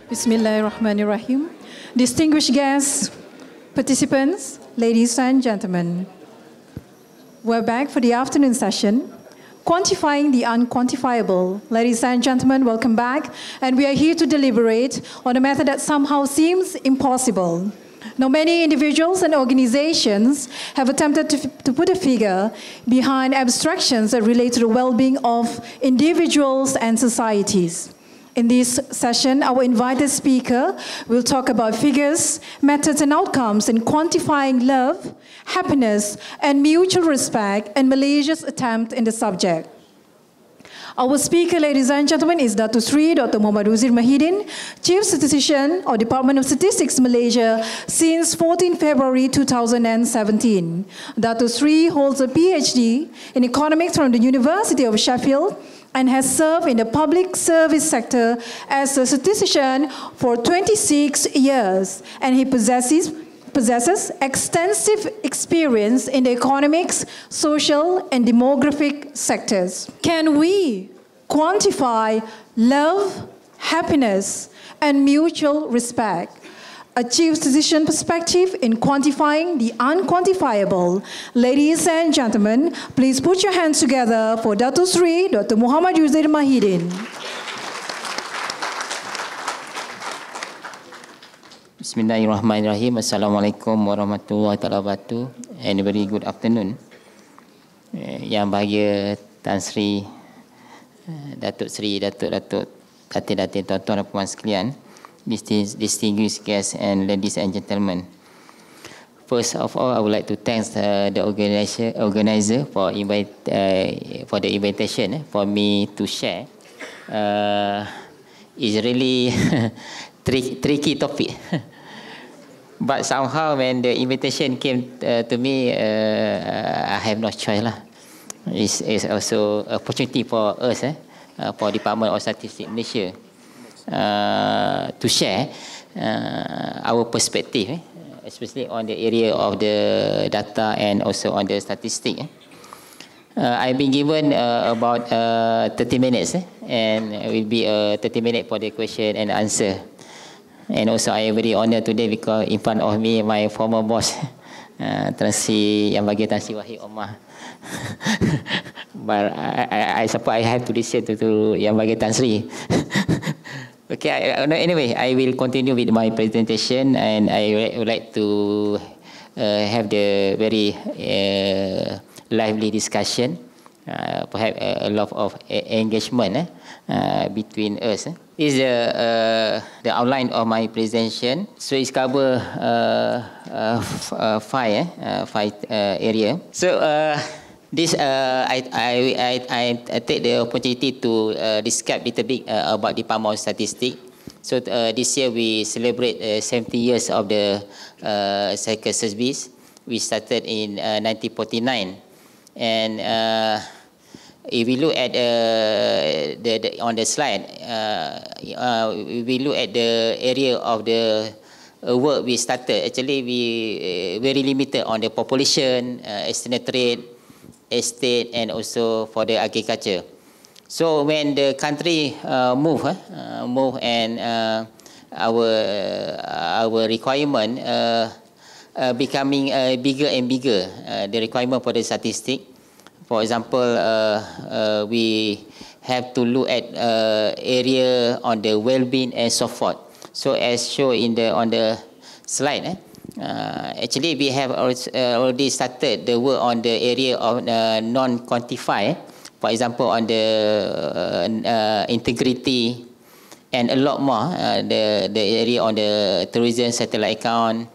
Bismillahirrahmanirrahim. Distinguished guests, participants, ladies and gentlemen, we're back for the afternoon session, Quantifying the Unquantifiable. Ladies and gentlemen, welcome back. And we are here to deliberate on a method that somehow seems impossible. Now, many individuals and organizations have attempted to put a figure behind abstractions that relate to the well-being of individuals and societies. In this session, our invited speaker will talk about figures, methods, and outcomes in quantifying love, happiness, and mutual respect, and Malaysia's attempt in the subject. Our speaker, ladies and gentlemen, is Datuk Sri Dr. Muhammad Huzir Mahidin, Chief Statistician of Department of Statistics Malaysia since 14 February 2017. Datuk Sri holds a PhD in economics from the University of Sheffield and has served in the public service sector as a statistician for 26 years, and he possesses extensive experience in the economics, social, and demographic sectors. Can we quantify love, happiness, and mutual respect? A chief statistician perspective in quantifying the unquantifiable. Ladies and gentlemen, please put your hands together for Datuk Sri Dr. Muhammad Huzir Mahidin. Bismillahirrahmanirrahim. Assalamualaikum warahmatullahi wabarakatuh. And a very good afternoon. Yang bahagia Tan Sri, Datuk Sri, Datuk, Datin, tuan-tuan dan puan sekalian, distinguished guests and ladies and gentlemen. First of all, I would like to thank the organizer for the invitation for me to share. It's really tricky topic. But somehow when the invitation came to me, I have no choice lah. It's also an opportunity for us, for Department of Statistics Malaysia, to share our perspective, especially on the area of the data and also on the statistics. I've been given about 30 minutes, and it will be 30 minutes for the question and answer. And also I am very honoured today because in front of me my former boss, Tan Sri Yang Bahagia Tan Sri Wahid Omar. But I suppose I have to listen to Yang Bahagia Tan Sri. Okay, anyway, I will continue with my presentation, and I would like to have the very lively discussion, perhaps a lot of engagement between us. This is the outline of my presentation. So it's cover five area. So this I take the opportunity to describe a little bit about Department of Statistics. So this year we celebrate 70 years of the cycle service. We started in 1949, and if we look at on the slide, we look at the area of the work we started. Actually, we very limited on the population, external trade, estate, and also for the agriculture. So when the country move and our requirement becoming bigger and bigger, the requirement for the statistic. For example, we have to look at area on the well-being and so forth. So as shown on the slide, actually we have already started the work on the area of non-quantified. For example, on the integrity and a lot more. The area on the tourism satellite account,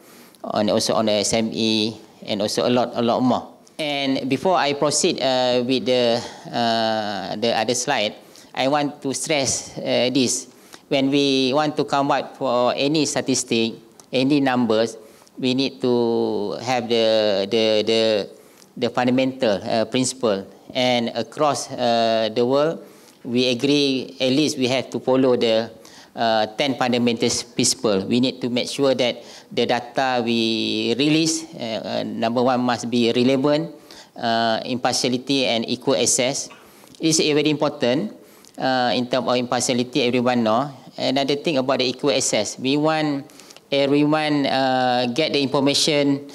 and also on the SME, and also a lot more. And before I proceed with the other slide, I want to stress this. When we want to come up for any statistic, any numbers, we need to have the fundamental principle. And across the world, we agree at least we have to follow the 10 fundamental principles. We need to make sure that the data we release, number one, must be relevant, impartiality, and equal access. It's very important in terms of impartiality. Everyone know another thing about the equal access. We want everyone get the information.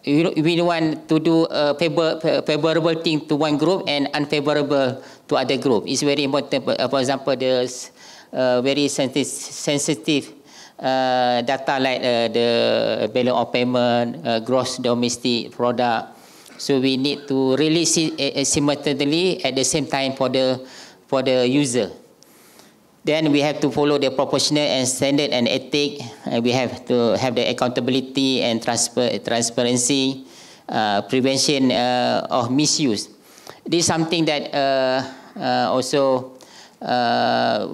We want to do a favorable thing to one group and unfavorable to other group. It's very important. For example, there's very sensitive data like the balance of payment, gross domestic product. So we need to release it simultaneously at the same time for the user. Then we have to follow the proportional and standard and ethic. We have to have the accountability and transparency, prevention of misuse. This is something that also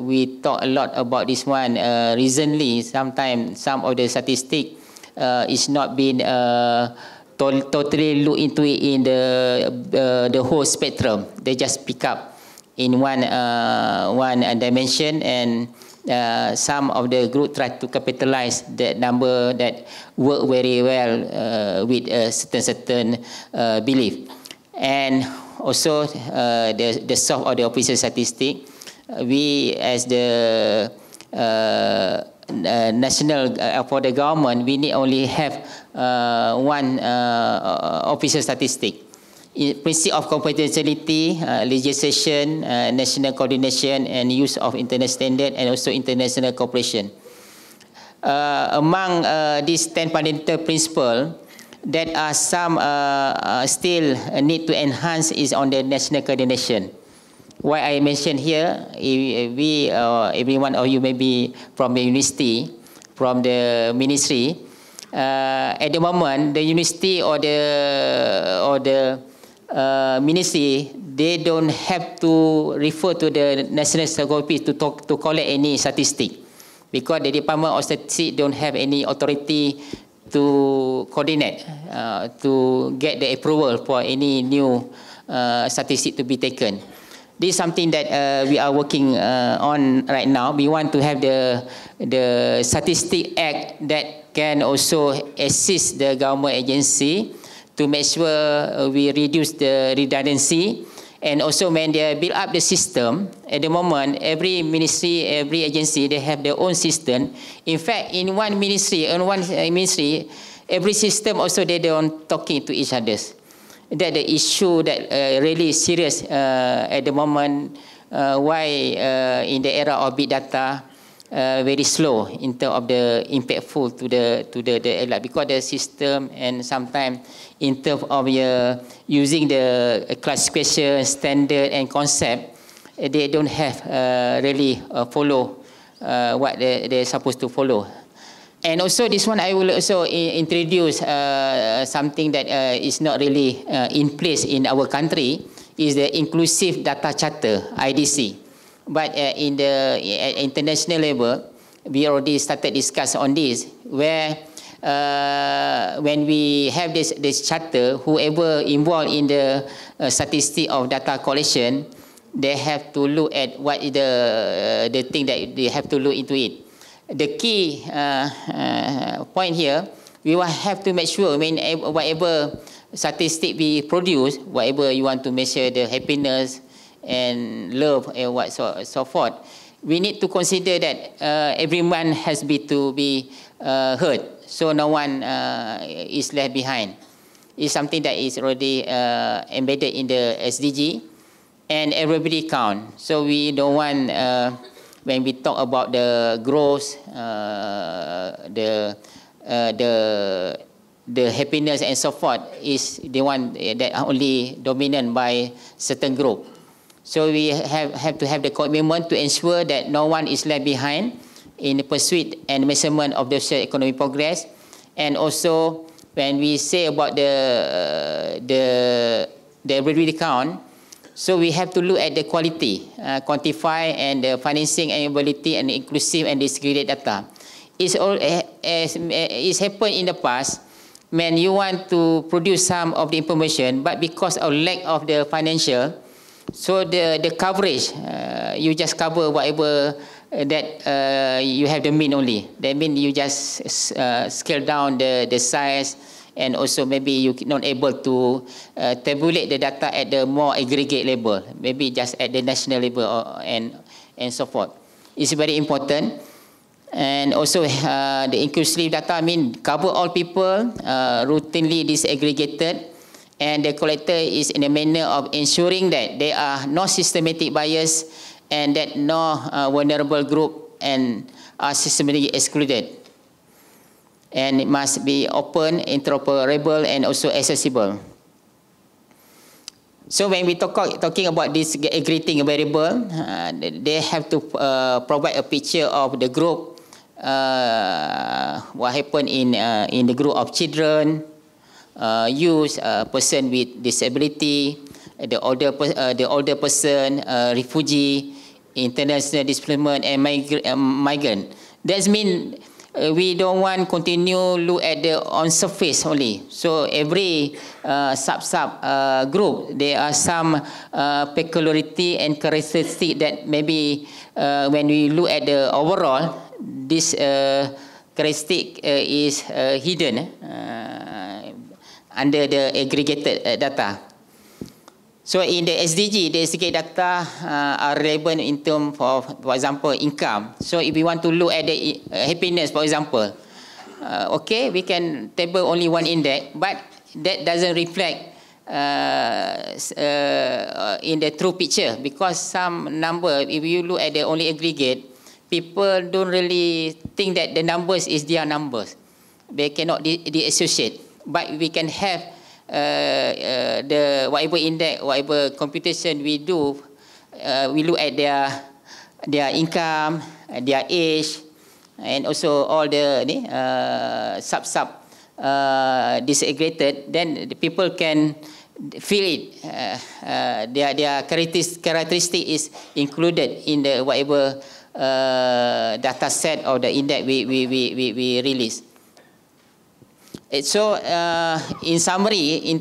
we talk a lot about this one recently. Sometimes some of the statistic is not been totally look into it in the whole spectrum. They just pick up in one dimension, and some of the group try to capitalize that number that work very well with a certain belief. And also the soft or the official statistic, we as the national for the government, we need only have one official statistic. Principle of confidentiality, legislation, national coordination and use of international standard, and also international cooperation. Among these 10 fundamental principles, that are some still need to enhance is on the national coordination. Why I mentioned here, we every one of you may be from the university, from the ministry. At the moment, the university or the ministry, they don't have to refer to the National Statistics to collect any statistic, because the Department of Statistics don't have any authority to coordinate, to get the approval for any new statistic to be taken. This is something that we are working on right now. We want to have the Statistic Act that can also assist the government agency to make sure we reduce the redundancy. And also when they build up the system, at the moment, every ministry, every agency, they have their own system. In fact, in one ministry, every system also they don't talking to each other. That the issue that really serious at the moment, why in the era of big data, very slow in terms of the impactful to the because the system, and sometimes in terms of using the classification standard and concept, they don't have really follow what they're supposed to follow. And also this one I will also introduce something that is not really in place in our country, is the Inclusive Data Charter, IDC. But in the international level, we already started discuss on this, where when we have this charter, whoever involved in the statistic of data collection, they have to look at what is the thing that they have to look into it. The key point here, we will have to make sure, whatever statistic we produce, whatever you want to measure the happiness and love and what so forth, we need to consider that everyone has to be heard, so no one is left behind. It's something that is already embedded in the SDG, and everybody count. So we don't want, when we talk about the growth, the happiness and so forth, is the one that are only dominant by certain group. So we have to have the commitment to ensure that no one is left behind in the pursuit and measurement of the social economic progress. And also, when we say about the everybody count, so we have to look at the quality, quantify, and the financing and ability and inclusive and distributed data. It's happened in the past when you want to produce some of the information, but because of lack of the financial, so the coverage, you just cover whatever that you have the mean only. That means you just scale down the size, and also maybe you're not able to tabulate the data at the more aggregate level, maybe just at the national level and so forth. is very important. And also the inclusive data cover all people, routinely disaggregated, and the collector is in a manner of ensuring that there are no systematic bias and that no vulnerable group and are systematically excluded. And it must be open, interoperable, and also accessible. So when we talking about this aggregating variable, they have to provide a picture of the group, what happened in the group of children, youth, person with disability, the older person, refugee, international displacement, and migrant. That means we don't want continue look at the on surface only. So every sub group, there are some peculiarity and characteristic that maybe when we look at the overall, this characteristic is hidden under the aggregated data. So in the SDG, the aggregated data are relevant in terms of, for example, income. So if we want to look at the happiness, for example, okay, we can table only one index, but that doesn't reflect in the true picture, because some number, if you look at the only aggregate, people don't really think that the numbers is their numbers. They cannot de-associate. But we can have the whatever index, whatever computation we do, we look at their income, their age, and also all the disaggregated. Then the people can feel it. Their characteristic is included in the whatever data set or the index we release. So in summary,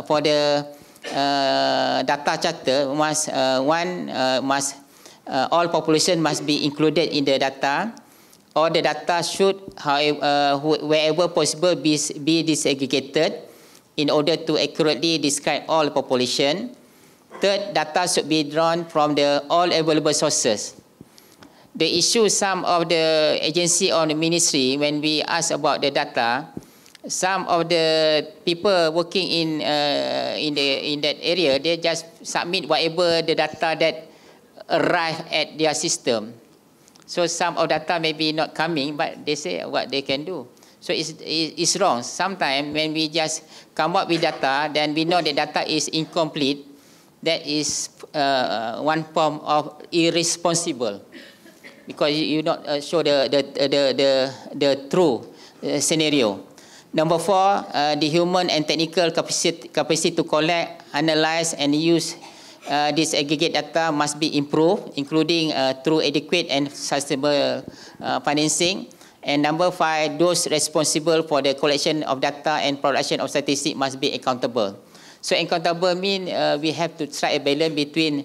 for the data charter, all population must be included in the data. All the data should, however, wherever possible, be disaggregated in order to accurately describe all population. Third, data should be drawn from all available sources. The issue, some of the agency or the ministry, when we ask about the data, some of the people working in that area, they just submit whatever the data that arrive at their system. So some of data may be not coming, but they say what they can do. So it's wrong. Sometimes when we just come up with data, then we know the data is incomplete. That is one form of irresponsible, because you not show the true scenario. Number 4, the human and technical capacity to collect, analyze, and use this aggregate data must be improved, including through adequate and sustainable financing. And number 5, those responsible for the collection of data and production of statistics must be accountable. So accountable means we have to strike a balance between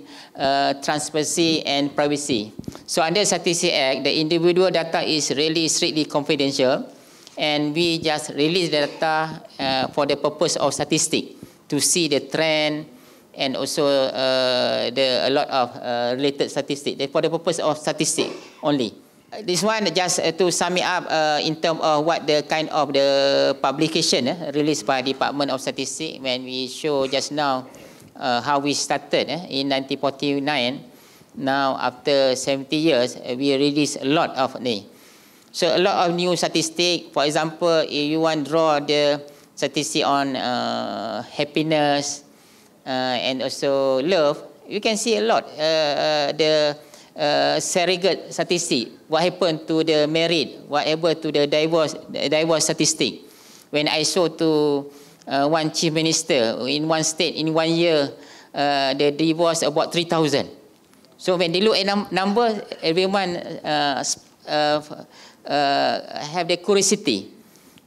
transparency and privacy. So under Statistics Act, the individual data is really strictly confidential, and we just release the data for the purpose of statistics, to see the trend and also a lot of related statistics. For the purpose of statistics only. This one just to sum it up in terms of what the kind of the publication released by Department of Statistics. When we show just now how we started in 1949, now after 70 years we release a lot of So a lot of new statistics. For example, if you want to draw the statistic on happiness and also love, you can see a lot the surrogate statistic. What happened to the married? Whatever to the divorce statistic? When I show to one chief minister in one state in 1 year, the divorce about 3,000. So when they look at numbers, everyone have the curiosity.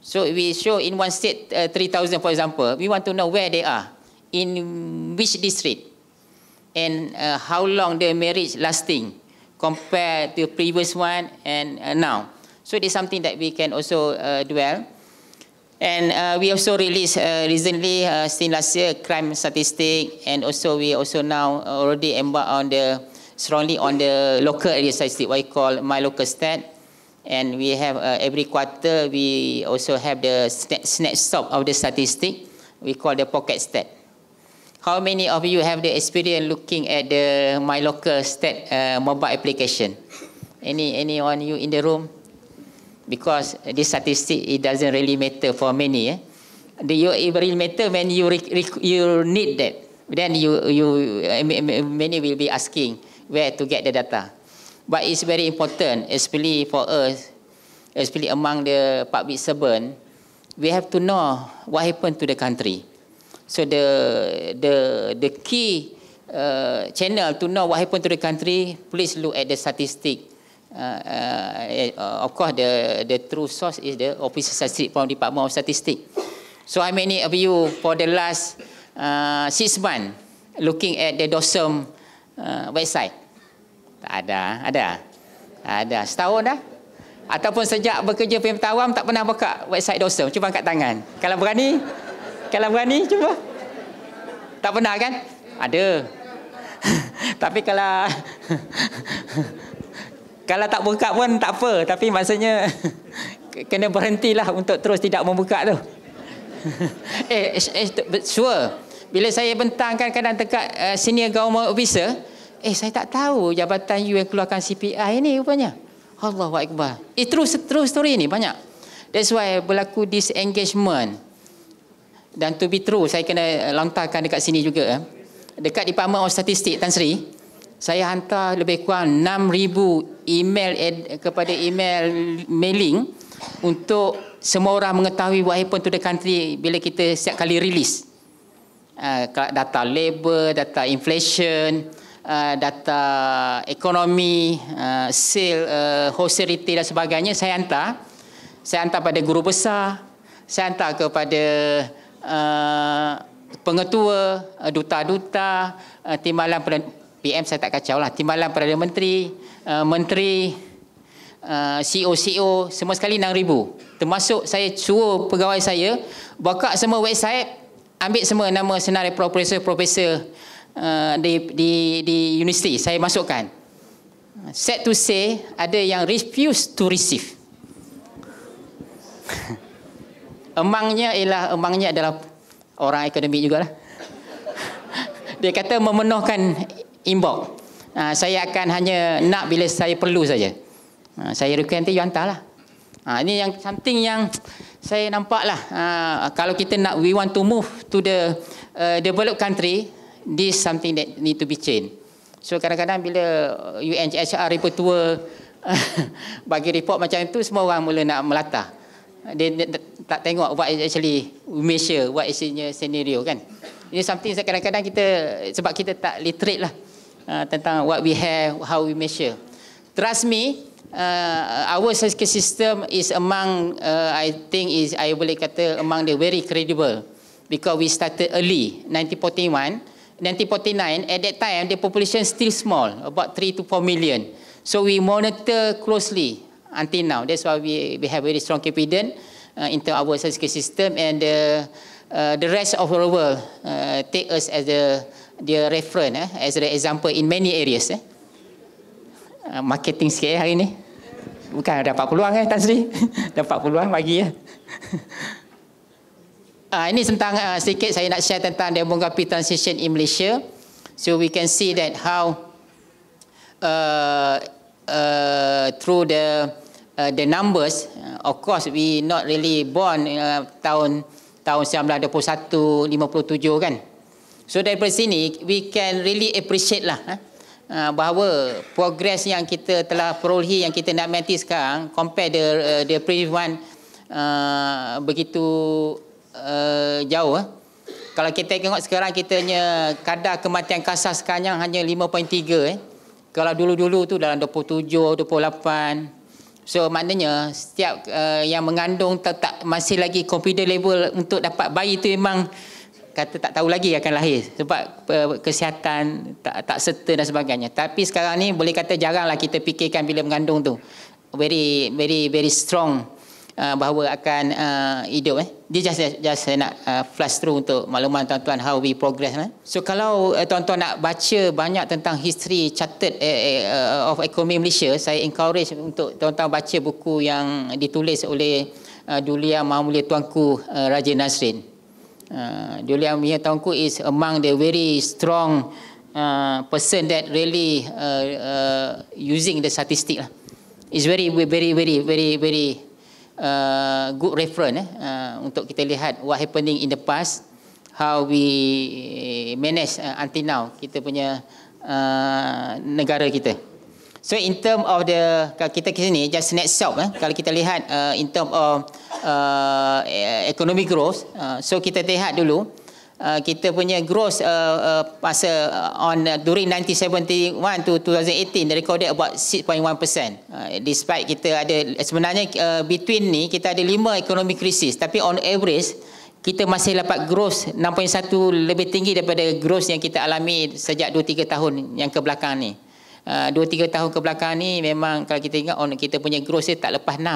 So we show in one state 3,000, for example. We want to know where they are, in which district, and how long the marriage lasting compared to the previous one and now. So it is something that we can also dwell. And we also released recently, since last year, crime statistic, and also we also now already embark on the strongly on the local area statistic, what we call My Local Stat. And we have every quarter, we also have the snapshot of the statistic. We call the pocket stat. How many of you have the experience looking at the My Local Stat mobile application? Anyone you in the room? Because this statistic, it doesn't really matter for many. It really matter when you need that. Then many will be asking where to get the data. But it's very important, especially for us, especially among the public servant, we have to know what happened to the country. So the key channel to know what happened to the country, please look at the statistic. Of course, the true source is the official statistic from Department of Statistics. So how many of you for the last 6 months looking at the DOSM website? Tak ada. Setahun dah? Ataupun sejak bekerja perkhidmatan awam tak pernah buka website DOSM? Cuba angkat tangan. Kalau berani cuba. Tak pernah kan? Ada. Tapi kalau tak buka pun tak apa, tapi maksudnya kena berhentilah untuk terus tidak membuka tu. Sure. Bila saya bentangkan kadang dekat senior government officer, saya tak tahu jabatan you yang keluarkan CPI ni rupanya. Allahu Akbar. True story ni banyak. That's why berlaku disengagement. Dan to be true, saya kena lontarkan dekat sini juga. Dekat Department of Statistics, Tan Sri, saya hantar lebih kurang 6,000 email kepada email mailing untuk semua orang mengetahui what happened to the country bila kita setiap kali release. Data labor, data inflation, data ekonomi, sale, wholesale retail dan sebagainya, saya hantar pada guru besar, saya hantar kepada pengetua, duta-duta, timbalan PM saya tak kacau lah, timbalan Perdana Menteri, menteri, CEO, semua sekali 6,000. Termasuk saya suruh pegawai saya buka semua website, ambil semua nama senarai profesor di universiti, saya masukkan. Sad to say, ada yang refuse to receive. Emangnya adalah orang akademik jugalah. Dia kata memenuhkan inbox. Saya akan hanya nak bila saya perlu saja. Saya request nanti you hantarlah. Ini yang something yang saya nampak lah. Kalau kita nak, we want to move to the developed country, this something that need to be changed. So kadang-kadang bila UNHCR report tua bagi report macam itu, semua orang mula nak melatah. Dia tak tengok what is actually measure, what is scenario kan. Ini something kadang-kadang kita, sebab kita tak literate lah tentang what we have, how we measure. Trust me, our healthcare system is among, I boleh kata among the very credible, because we started early, 1949, at that time the population still small, about 3 to 4 million. So we monitor closely until now. That's why we have very strong confidence into our healthcare system, and the rest of the world take us as the reference, as the example in many areas. Marketing sikit hari ni. Bukan dapat peluang Tan Sri. Dapat peluang bagi ya. Ini tentang sedikit saya nak share tentang demography transition in Malaysia. So we can see that how through the numbers, of course we not really born tahun 1921, 57 kan. So daripada sini we can really appreciate lah bahawa progress yang kita telah perolehi, yang kita nak mati sekarang compare the previous one begitu jauh. Kalau kita tengok sekarang, kitanya kadar kematian kasar sekarang hanya 5.3. Kalau dulu-dulu tu dalam 27, 28. So maknanya setiap yang mengandung tak masih lagi confident level untuk dapat bayi tu memang kata tak tahu lagi akan lahir sebab kesihatan tak serta dan sebagainya. Tapi sekarang ni boleh kata jaranglah kita fikirkan bila mengandung tu. Very strong bahawa akan hidup. Dia just nak flash through untuk makluman tuan-tuan how we progress. So kalau tuan-tuan nak baca banyak tentang history charted of ekonomi Malaysia, saya encourage untuk tuan-tuan baca buku yang ditulis oleh Duli Yang Maha Mulia Tuanku Raja Nazrin. Duli Yang Maha Tuanku is among the very strong person that really using the statistic lah. It's very good reference untuk kita lihat what happening in the past, how we manage until now kita punya negara kita. So in term of the, kalau kita ke sini just snapshot kalau kita lihat in term of economic growth, so kita lihat dulu kita punya growth masa during 1971 to 2018 recorded about 6.1%. Despite kita ada sebenarnya between ni kita ada 5 economic crisis, tapi on average kita masih dapat growth 6.1, lebih tinggi daripada growth yang kita alami sejak 2-3 tahun yang ke belakang ni. 2-3 tahun ke belakang ni memang kalau kita ingat kita punya growth tak lepas 6.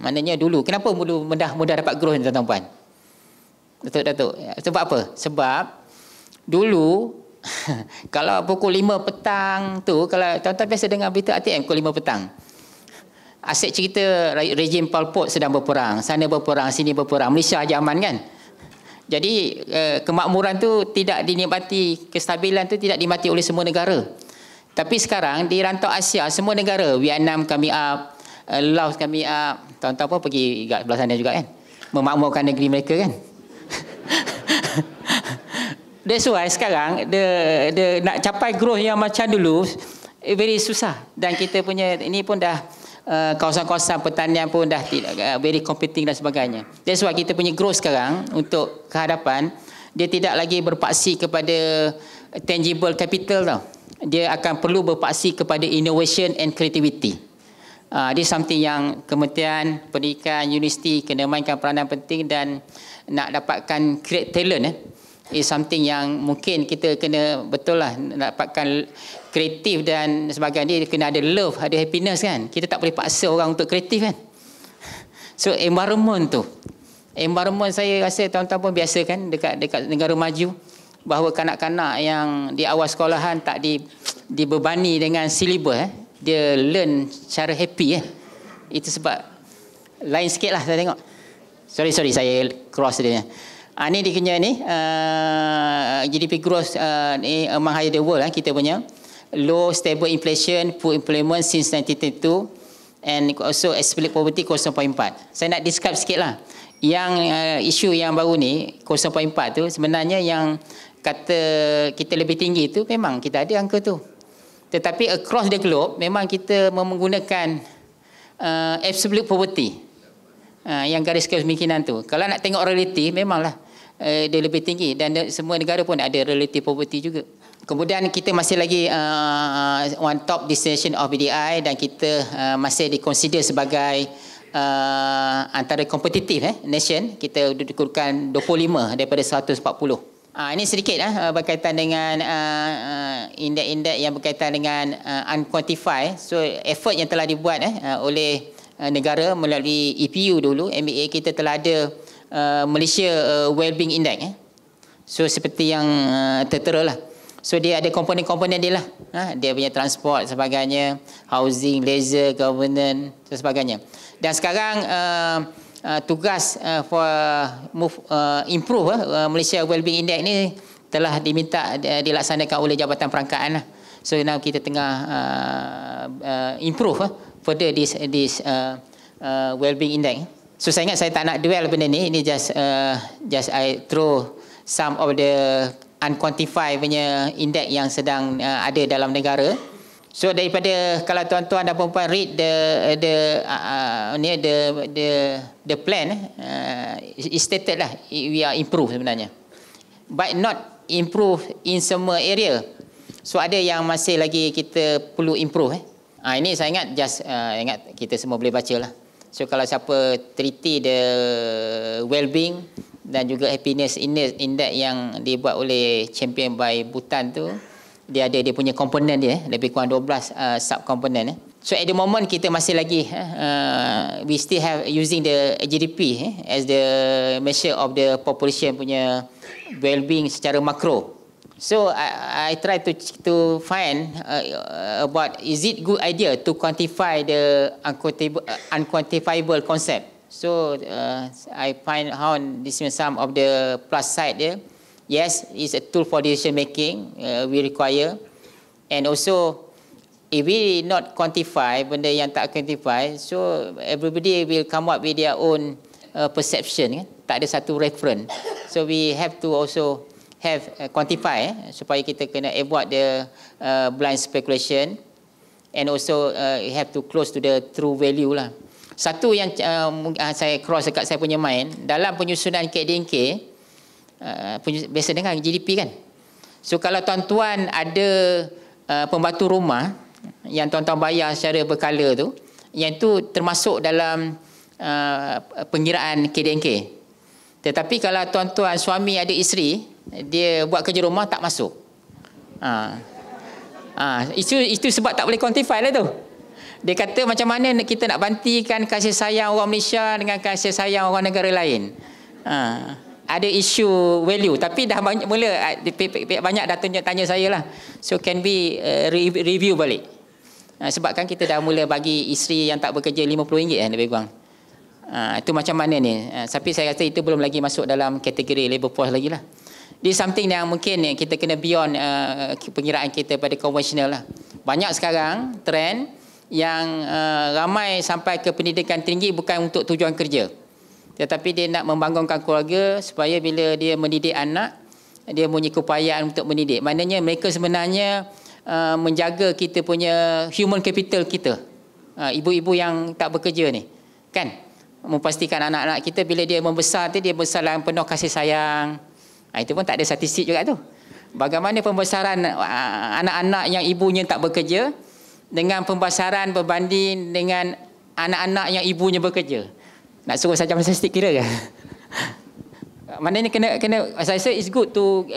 Maknanya dulu kenapa mudah dapat growth ni tuan-tuan? Datuk. Sebab apa? Sebab dulu kalau pukul 5 petang tu, kalau tuan-tuan biasa dengar berita ATM pukul 5 petang, asyik cerita rejim Pol Pot sedang berperang, sana berperang, sini berperang, Malaysia aja aman kan. Jadi kemakmuran tu tidak dinikmati, kestabilan tu tidak dinikmati oleh semua negara. Tapi sekarang di rantau Asia semua negara, Vietnam kami up, Laos kami up, tuan-tuan pun pergi kat sebelah sana juga kan, memakmurkan negeri mereka kan. That's why sekarang the nak capai growth yang macam dulu very susah, dan kita punya ini pun dah kawasan-kawasan pertanian pun dah tidak very competing dan sebagainya. That's why kita punya growth sekarang untuk kehadapan dia tidak lagi berpaksi kepada tangible capital tau. Dia akan perlu berpaksi kepada innovation and creativity. This something yang Kementerian Pendidikan, universiti kena mainkan peranan penting, dan nak dapatkan create talent is something yang mungkin kita kena betul lah nak dapatkan kreatif dan sebagainya. Dia kena ada love, ada happiness kan. Kita tak boleh paksa orang untuk kreatif kan. So environment saya rasa tuan-tuan pun biasa kan dekat negara maju, bahawa kanak-kanak yang di awal sekolahan tak dibebani dengan silibus dia learn secara happy Itu sebab lain sikit lah saya tengok. Sorry saya cross dia. Ni dia punya ni GDP growth ni among higher the world kita punya. Low stable inflation, full employment since 1932, and also split poverty 0.4. Saya nak describe sikit lah. Yang isu yang baru ni 0.4 tu sebenarnya yang kata kita lebih tinggi tu memang kita ada angka tu. Tetapi across the globe memang kita menggunakan absolute poverty, yang garis kemiskinan tu. Kalau nak tengok relatif memanglah dia lebih tinggi, dan semua negara pun ada relative poverty juga. Kemudian kita masih lagi one top destination of BDI, dan kita masih dikonsider sebagai antara kompetitif nation. Kita dudukan 25 daripada 140. Ini sedikit berkaitan dengan indeks-indeks yang berkaitan dengan unquantified. So effort yang telah dibuat oleh negara melalui EPU dulu, MBA kita telah ada Malaysia Wellbeing Index. So seperti yang tertera lah. So dia ada komponen-komponen dia lah. Dia punya transport sebagainya, housing, leisure, governance dan sebagainya. Dan sekarang tugas for improve Malaysia Wellbeing Index ni telah diminta dilaksanakan oleh Jabatan Perangkaan lah. So now kita tengah improve further this Wellbeing Index. So saya ingat saya tak nak dwell benda ni. Ini just I throw some of the unquantified punya indeks yang sedang ada dalam negara. So daripada kalau tuan-tuan dan puan-puan read the plan, it stated lah we are improve sebenarnya, but not improve in semua area. So ada yang masih lagi kita perlu improve. Ini saya ingat ingat kita semua boleh baca lah. So kalau siapa teliti the well-being dan juga happiness index yang dibuat oleh Champion by Bhutan tu, dia ada dia punya komponen dia lebih kurang 12 sub komponen. So at the moment kita masih lagi we still have using the GDP as the measure of the population punya well-being secara makro. So I try to find about is it good idea to quantify the unquantifiable concept. So I find how this is some of the plus side there. Yes, it's a tool for decision making we require, and also if we not quantify benda yang tak quantify, so everybody will come up with their own perception, kan? Tak ada satu reference. So we have to also have quantify supaya kita kena avoid the blind speculation, and also have to close to the true value lah. Satu yang saya cross dekat saya punya mind, dalam penyusunan KDNK, biasa dengar GDP kan. So kalau tuan-tuan ada pembantu rumah yang tuan-tuan bayar secara berkala tu, yang tu termasuk dalam pengiraan KDNK. Tetapi kalau tuan-tuan suami ada isteri, dia buat kerja rumah tak masuk. Itu sebab tak boleh quantify lah tu. Dia kata macam mana kita nak bantikan kasih sayang orang Malaysia dengan kasih sayang orang negara lain. Ada isu value, tapi dah banyak dah tanya saya lah. So can be review balik. Sebab kan kita dah mula bagi isteri yang tak bekerja RM50 lebih kurang. Itu macam mana ni? Tapi saya rasa itu belum lagi masuk dalam kategori labor force lagi lah. This something yang mungkin kita kena beyond pengiraan kita pada konvensional lah. Banyak sekarang trend yang ramai sampai ke pendidikan tinggi bukan untuk tujuan kerja, tetapi dia nak membangunkan keluarga supaya bila dia mendidik anak, dia punya keupayaan untuk mendidik. Maknanya mereka sebenarnya menjaga kita punya human capital kita. Ibu-ibu yang tak bekerja ni, kan? Memastikan anak-anak kita bila dia membesar tu, dia besar dalam penuh kasih sayang. Itu pun tak ada statistik juga tu. Bagaimana pembesaran anak-anak yang ibunya tak bekerja dengan pembesaran berbanding dengan anak-anak yang ibunya bekerja. Nak suruh saja statistik kira ke? Maknanya kena saya rasa it's good to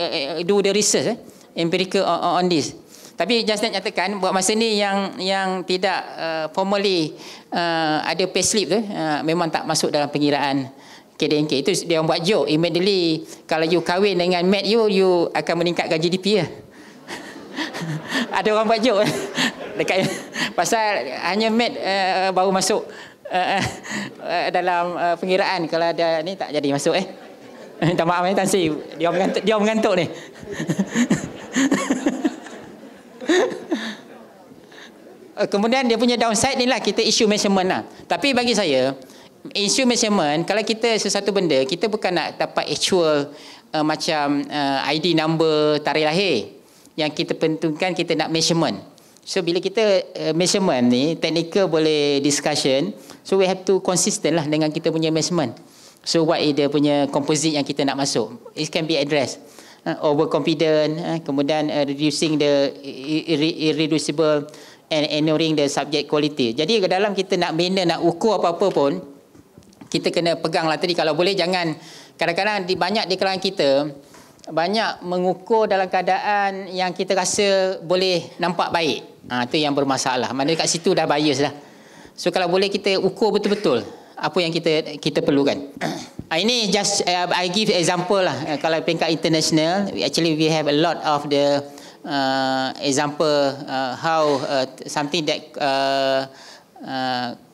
do the research empirical on this. Tapi just nak nyatakan buat masa ni yang tidak formally ada payslip tu memang tak masuk dalam pengiraan KDNK. Itu dia orang buat joke. Immediately kalau you kahwin dengan mate you akan meningkatkan GDP lah. Ada orang buat joke dekat pasal hanya mate baru masuk dalam pengiraan. Kalau ada ni tak jadi masuk minta maaf Tan Sri, dia mengantuk ni. Kemudian dia punya downside ni lah, kita issue measurement lah. Tapi bagi saya issue measurement, kalau kita sesuatu benda, kita bukan nak dapat actual macam ID number, tarikh lahir. Yang kita pentingkan kita nak measurement. So bila kita measurement ni, technical boleh discussion. So we have to consistent lah dengan kita punya measurement. So what is dia punya composite yang kita nak masuk. It can be addressed. Overconfident, kemudian reducing the irreducible and ignoring the subject quality. Jadi dalam kita nak bina, nak ukur apa-apa pun, kita kena pegang lah tadi. Kalau boleh jangan, kadang-kadang banyak di kalangan kita, banyak mengukur dalam keadaan yang kita rasa boleh nampak baik. Itu yang bermasalah. Maknanya kat situ dah bias dah. So kalau boleh kita ukur betul-betul apa yang kita perlukan. Ini just I give example lah. Kalau peringkat international, actually we have a lot of the example how something that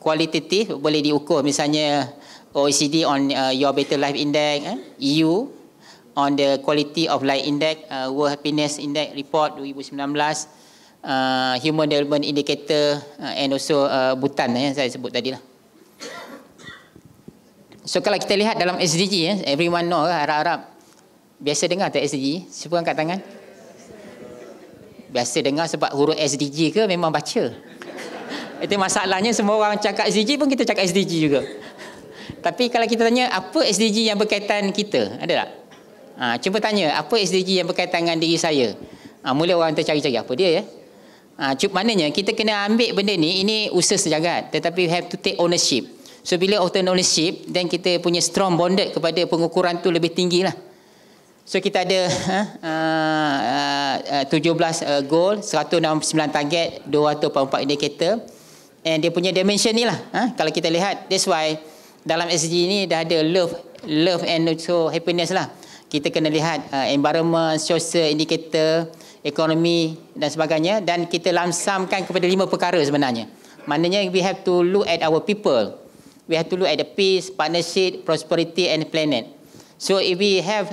qualitative boleh diukur. Misalnya OECD on Your Better Life Index, EU on the Quality of Life Index, World Happiness Index Report 2019, Human Development Indicator, and also Bhutan yang saya sebut tadi lah. So kalau kita lihat dalam SDG, everyone know Arab-Arab biasa dengar tak SDG? Siapa angkat tangan? Biasa dengar sebab huruf SDG ke memang baca. Itu masalahnya, semua orang cakap SDG pun kita cakap SDG juga. Tapi kalau kita tanya apa SDG yang berkaitan kita, ada tak? Cuba tanya apa SDG yang berkaitan dengan diri saya. Mula orang tercari-cari apa dia ya. Maknanya kita kena ambil benda ni, ini usaha sejagat, tetapi we have to take ownership. So bila obtain ownership, then kita punya strong bonded kepada pengukuran tu lebih tinggi lah. So kita ada 17 goal, 169 target, 244 indikator. And dia punya dimension ni lah. Kalau kita lihat, that's why dalam SDG ni dah ada love and also happiness lah. Kita kena lihat environment, social indicator, ekonomi dan sebagainya, dan kita lamsamkan kepada 5 perkara sebenarnya. Maknanya we have to look at our people. We have to look at the peace, partnership, prosperity and planet. So if we have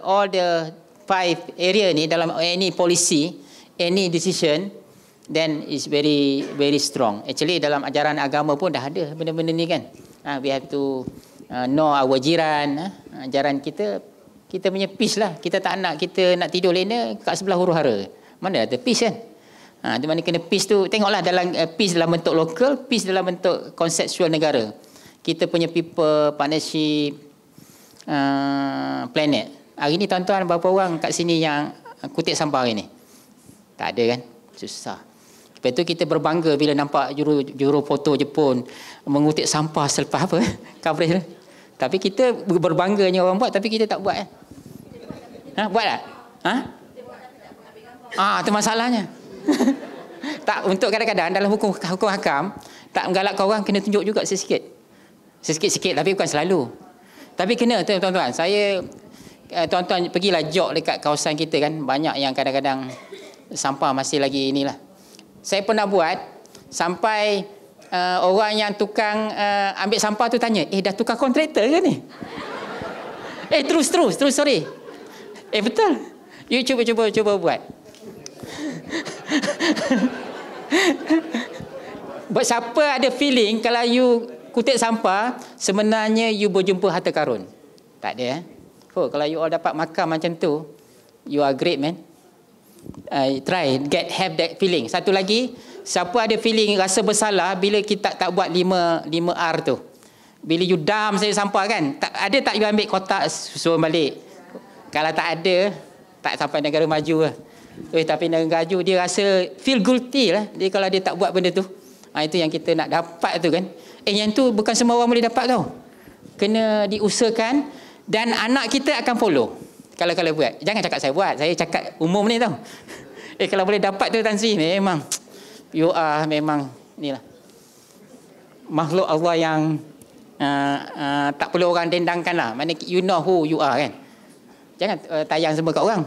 all the 5 area ni dalam any policy, any decision, then it's very very strong. Actually dalam ajaran agama pun dah ada benda-benda ni kan. We have to know our jiran. Ajaran kita punya peace lah. Kita tak nak kita nak tidur lena kat sebelah huru-hara. Mana ada peace kan? Di mana kena peace tu, tengoklah dalam peace dalam bentuk lokal, peace dalam bentuk konseptual negara. Kita punya people, partnership, planet. Hari ni tuan-tuan berapa orang kat sini yang kutip sampah hari ni? Tak ada kan? Susah. Lepas tu kita berbangga bila nampak juru foto Jepun mengutip sampah selepas apa? Coverage tu. Tapi kita berbangganya orang buat, tapi kita tak buat kan? Buat tak? Itu masalahnya. Tak, untuk kadang-kadang dalam hukum hakam tak menggalakkan orang, kena tunjuk juga sikit-sikit, tapi bukan selalu. Tapi kena tuan-tuan, tuan-tuan pergilah jog dekat kawasan kita kan, banyak yang kadang-kadang sampah masih lagi inilah. Saya pernah buat sampai orang yang tukang ambil sampah tu tanya, dah tukar kontraktor ke ni? Terus sorry. Betul. You cuba buat. Buat siapa ada feeling kalau you kutip sampah, sebenarnya you berjumpa harta karun? Tak ada. Kalau you all dapat makan macam tu, you are great man. Try have that feeling. Satu lagi, siapa ada feeling rasa bersalah bila kita tak buat 5R tu. Bila you dump saya sampah kan, ada tak you ambil kotak suruh balik? Kalau tak ada, tak sampai negara maju lah. Tapi negara maju dia rasa feel guilty lah dia kalau dia tak buat benda tu. Itu yang kita nak dapat tu kan. Yang tu bukan semua orang boleh dapat tau. Kena diusahakan dan anak kita akan follow. Kalau buat. Jangan cakap saya buat. Saya cakap umum ni tau. Kalau boleh dapat tu Tan Sri, memang you are memang inilah makhluk Allah yang tak perlu orang dendangkan lah. Maksudnya you know who you are kan. Jangan tayang semua kat orang.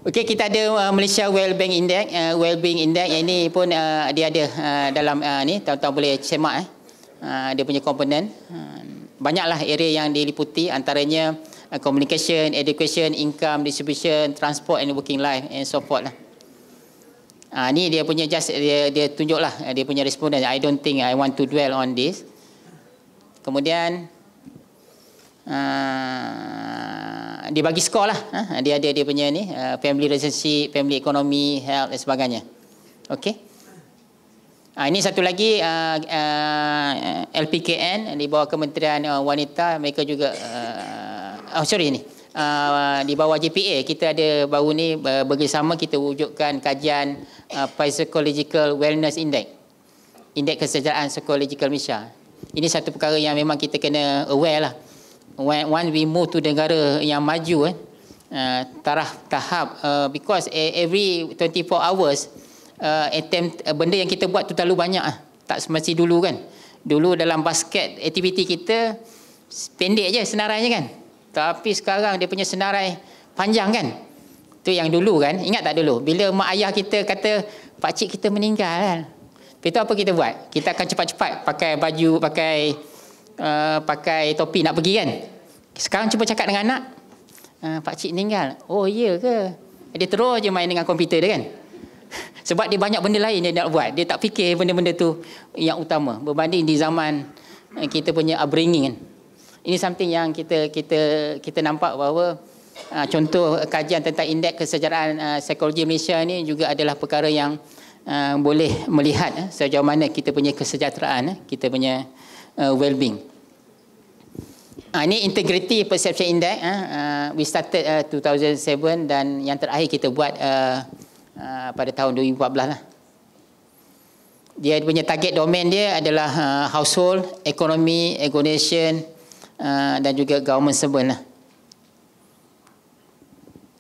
Okey, kita ada Malaysia Wellbeing Index. Wellbeing Index yang ini pun dia ada dalam ni, tuan-tuan boleh semak dia punya komponen. Banyaklah area yang diliputi, antaranya communication, education, income, distribution, transport and working life and so forth lah. Ni dia punya dia tunjuklah dia punya responden. I don't think I want to dwell on this. Kemudian dia bagi skor lah. Dia ada dia punya ni family relationship, family economy, health dan sebagainya. Okey. Ini satu lagi LPKN di bawah Kementerian Wanita, mereka juga di bawah JPA kita ada baru ni bekerjasama kita wujudkan kajian Psychological Wellness Index, indeks kesejahteraan psikologikal Malaysia. Ini satu perkara yang memang kita kena aware lah. When we move to negara yang maju tahap because every 24 hours attempt benda yang kita buat tu terlalu banyak tak semesti dulu kan. Dulu dalam basket aktiviti kita pendek je senarainya kan, tapi sekarang dia punya senarai panjang kan. Tu yang dulu kan, ingat tak dulu bila mak ayah kita kata pakcik kita meninggal kan, itu apa kita buat? Kita akan cepat-cepat pakai baju, pakai topi nak pergi kan. Sekarang cuba cakap dengan anak, pakcik meninggal, oh iya ke? Dia terus je main dengan komputer dia kan. Sebab dia banyak benda lain dia nak buat. Dia tak fikir benda-benda tu yang utama berbanding di zaman kita punya upbringing kan. Ini something yang kita nampak bahawa contoh kajian tentang indeks kesejahteraan psikologi Malaysia ni juga adalah perkara yang boleh melihat sejauh mana kita punya kesejahteraan, kita punya well-being. Ini Integrity Perception Index. We started 2007 dan yang terakhir kita buat pada tahun 2014 lah. Dia punya target domain dia adalah household, economy, organization dan juga government servant lah.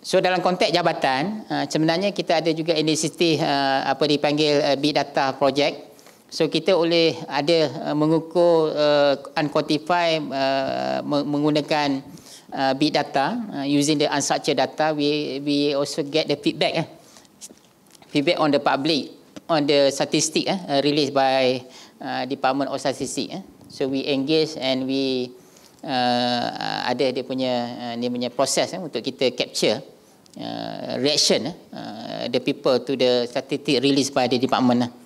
So dalam konteks jabatan, sebenarnya kita ada juga inisiatif apa dipanggil Big Data Project. So kita boleh ada mengukur unquantified menggunakan big data, using the unstructured data. We also get the feedback on the public, on the statistic released by Department of Statistics. So we engage and we ada dia punya proses untuk kita capture reaction the people to the statistic released by the department.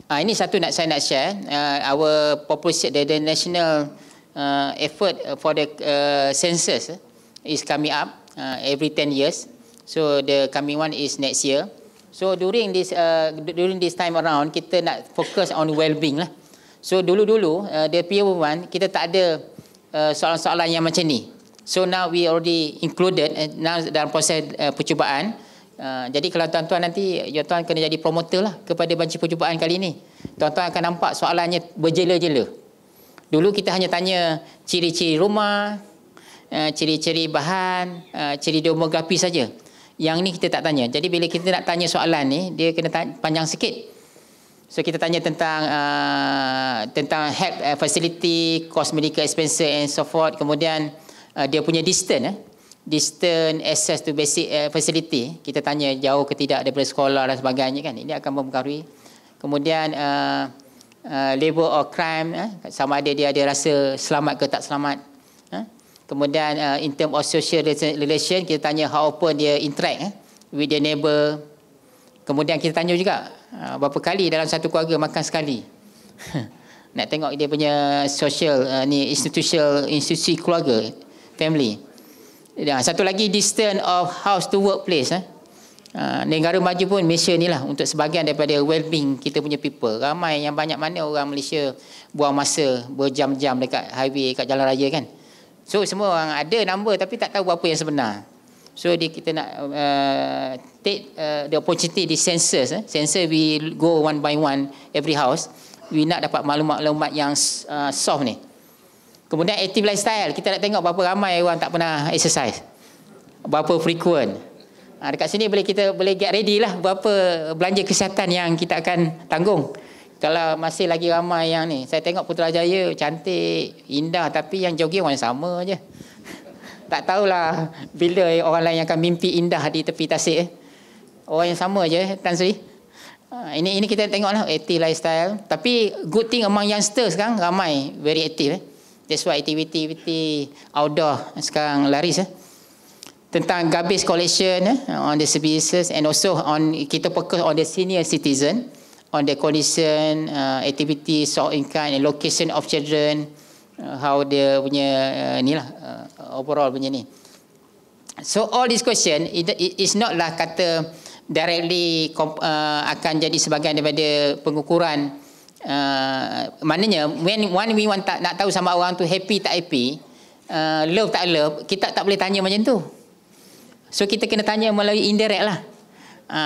Ini satu saya nak share our proposition, the national effort for the census is coming up every 10 years. So the coming one is next year. So during this time around, kita nak fokus on well-being lah. So dulu-dulu the peer one kita tak ada soalan-soalan yang macam ni. So now we already included now dalam proses percubaan. Jadi kalau tuan-tuan nanti, tuan kena jadi promoter lah kepada banci percubaan kali ni. Tuan-tuan akan nampak soalannya berjela-jela. Dulu kita hanya tanya ciri-ciri rumah, ciri-ciri bahan, ciri demografi saja. Yang ni kita tak tanya. Jadi bila kita nak tanya soalan ni, dia kena panjang sikit. So kita tanya tentang health facility, cost medical expenses and so forth. Kemudian dia punya distance access to basic facility. Kita tanya jauh ke tidak daripada sekolah dan sebagainya kan. Ini akan mempengaruhi. Kemudian level of crime, sama ada dia ada rasa selamat ke tak selamat. Kemudian in term of social relation, kita tanya how open dia interact with their neighbor. Kemudian kita tanya juga berapa kali dalam satu keluarga makan sekali. Nak tengok dia punya social institusi keluarga, family. Satu lagi distance of house to workplace. Negara maju pun Malaysia ni lah untuk sebahagian daripada well-being kita punya people. Ramai yang banyak mana orang Malaysia buang masa berjam-jam dekat highway, kat jalan raya kan. So semua orang ada number tapi tak tahu apa yang sebenar. So kita nak take the opportunity di census. Census we go one by one every house. We nak dapat maklumat yang soft ni. Kemudian active lifestyle, kita nak tengok berapa ramai orang tak pernah exercise, berapa frequent. Dekat sini kita boleh get ready lah berapa belanja kesihatan yang kita akan tanggung. Kalau masih lagi ramai yang ni, saya tengok Putrajaya cantik, indah, tapi yang jogging orang sama je. Tak tahulah bila orang lain akan mimpi indah di tepi tasik. Orang yang sama je, Tan Sri. Ini kita tengoklah active lifestyle. Tapi good thing among youngsters sekarang ramai very active. That's why activity outdoor sekarang laris. Tentang garbage collection on the services, and also on kita fokus on the senior citizen, on the condition, activity, source income and location of children, how dia punya overall punya ni. So all this question it is not lah kata directly akan jadi sebahagian daripada pengukuran. Maknanya when we want nak tahu sama orang tu happy tak happy, love tak love, kita tak boleh tanya macam tu. So kita kena tanya melalui indirect lah.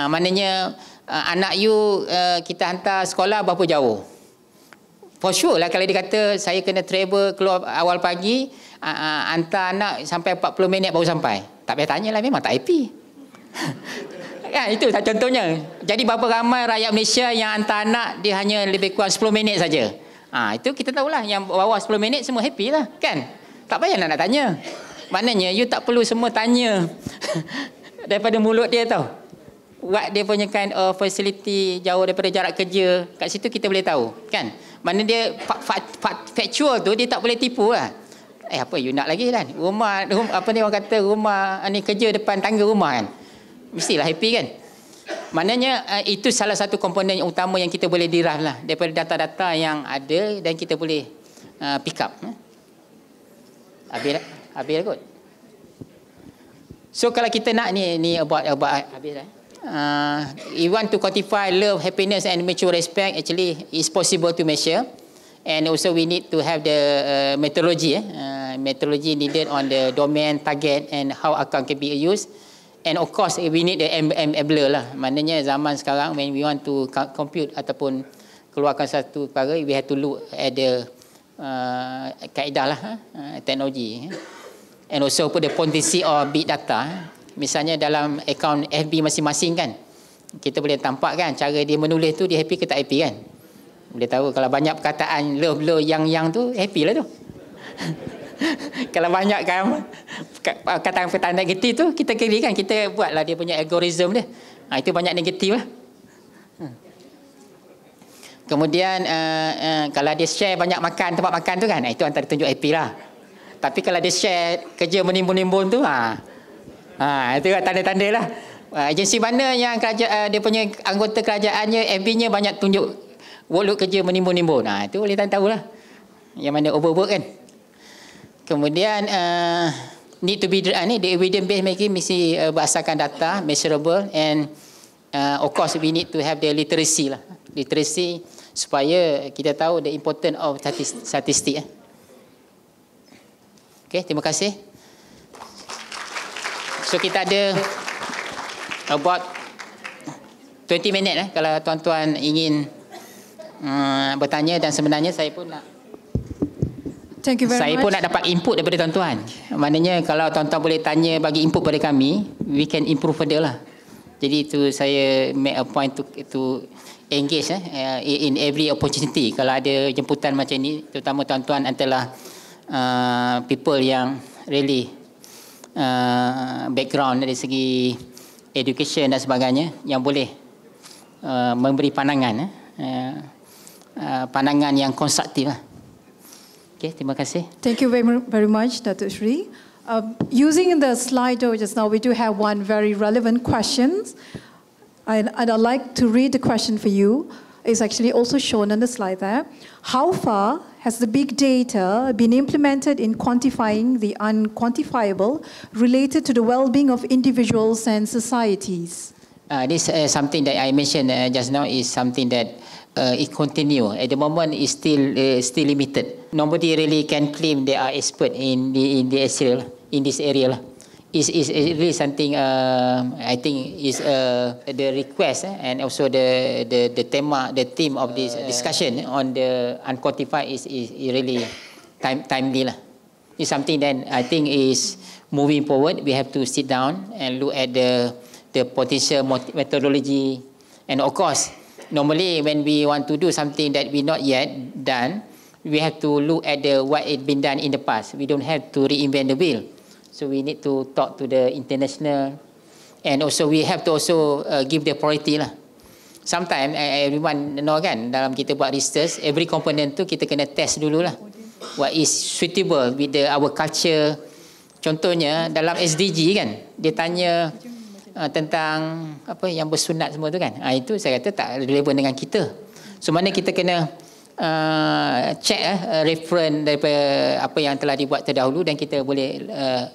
Maknanya anak you kita hantar sekolah berapa jauh. For sure lah kalau dia kata saya kena travel keluar awal pagi, hantar anak sampai 40 minit baru sampai. Tak payah tanya lah, memang tak happy. Itu contohnya. Jadi berapa ramai rakyat Malaysia yang hantar anak dia hanya lebih kurang 10 minit saja. Itu kita tahulah yang bawah 10 minit semua happy lah kan. Tak payah nak tanya. Maknanya you tak perlu semua tanya daripada mulut dia tau. What dia punya kind of facility jauh daripada jarak kerja, kat situ kita boleh tahu kan. Mana dia factual tu dia tak boleh tipu lah. Apa you nak lagi kan? Rumah apa ni orang kata rumah ni kerja depan tangga rumah kan. Mestilah happy kan. Maknanya itu salah satu komponen yang utama yang kita boleh derive lah daripada data-data yang ada dan kita boleh pick up. Habis kot. So kalau kita nak ni about habis dah. You want to quantify love, happiness and mutual respect, actually it's possible to measure. And also we need to have the methodology methodology needed on the domain, target and how account can be used. And of course we need the enabler lah. Maknanya zaman sekarang when we want to compute ataupun keluarkan satu perkara, we have to look at the kaedah lah teknologi. And also put the potency of big data. Misalnya dalam akaun FB masing-masing kan, kita boleh tampak kan cara dia menulis tu, dia happy ke tak happy kan. Boleh tahu kalau banyak perkataan love yang tu, happy lah tu. Kalau banyak kan perkataan negatif tu, kita kira kan, kita buatlah dia punya algoritma dia. Itu banyak negatif lah. Kemudian kalau dia share banyak makan, tempat makan tu kan, itu antara tunjuk happy lah. Tapi kalau dia share kerja menimbun-nimbun tu, itu tanda-tanda lah. Agensi mana yang dia punya anggota kerajaannya, FB-nya banyak tunjuk workload kerja menimbun-nimbun. Itu boleh tahu lah. Yang mana overwork kan. Kemudian need to be the evidence based making mesti berdasarkan data, measurable, and of course we need to have the literacy lah. Literacy supaya kita tahu the importance of statistik. Okay, terima kasih. So kita ada about 20 minit kalau tuan-tuan ingin bertanya, dan sebenarnya saya pun nak nak dapat input daripada tuan-tuan. Maknanya kalau tuan-tuan boleh tanya, bagi input pada kami, we can improve further lah. Jadi itu saya make a point to engage in every opportunity. Kalau ada jemputan macam ni, terutama tuan-tuan adalah people yang really background dari segi education dan sebagainya, yang boleh memberi pandangan pandangan yang konstruktif lah. Okay, terima kasih. Thank you very much, Datuk Sri. Using the Slido just now, we do have one very relevant question. I'd like to read the question for you. It's actually also shown on the slide there. How far has the big data been implemented in quantifying the unquantifiable related to the well-being of individuals and societies? This something that I mentioned just now is something that it continue. At the moment, it's still limited. Nobody really can claim they are expert in this area. It's really something I think is the request and also the theme of this discussion on the unquantified is really timely lah. It's something that I think is moving forward. We have to sit down and look at the potential methodology, and of course, normally when we want to do something that we not yet done, we have to look at what it been done in the past. We don't have to reinvent the wheel. So we need to talk to the international, and also we have to also give the priority lah. Sometimes everyone know kan, dalam kita buat research, every component tu kita kena test dulu lah. What is suitable with our culture. Contohnya dalam SDG kan, dia tanya tentang apa yang bersunat semua tu kan. Itu saya kata tak relevan dengan kita. So mana kita kena check reference daripada apa yang telah dibuat terdahulu, dan kita boleh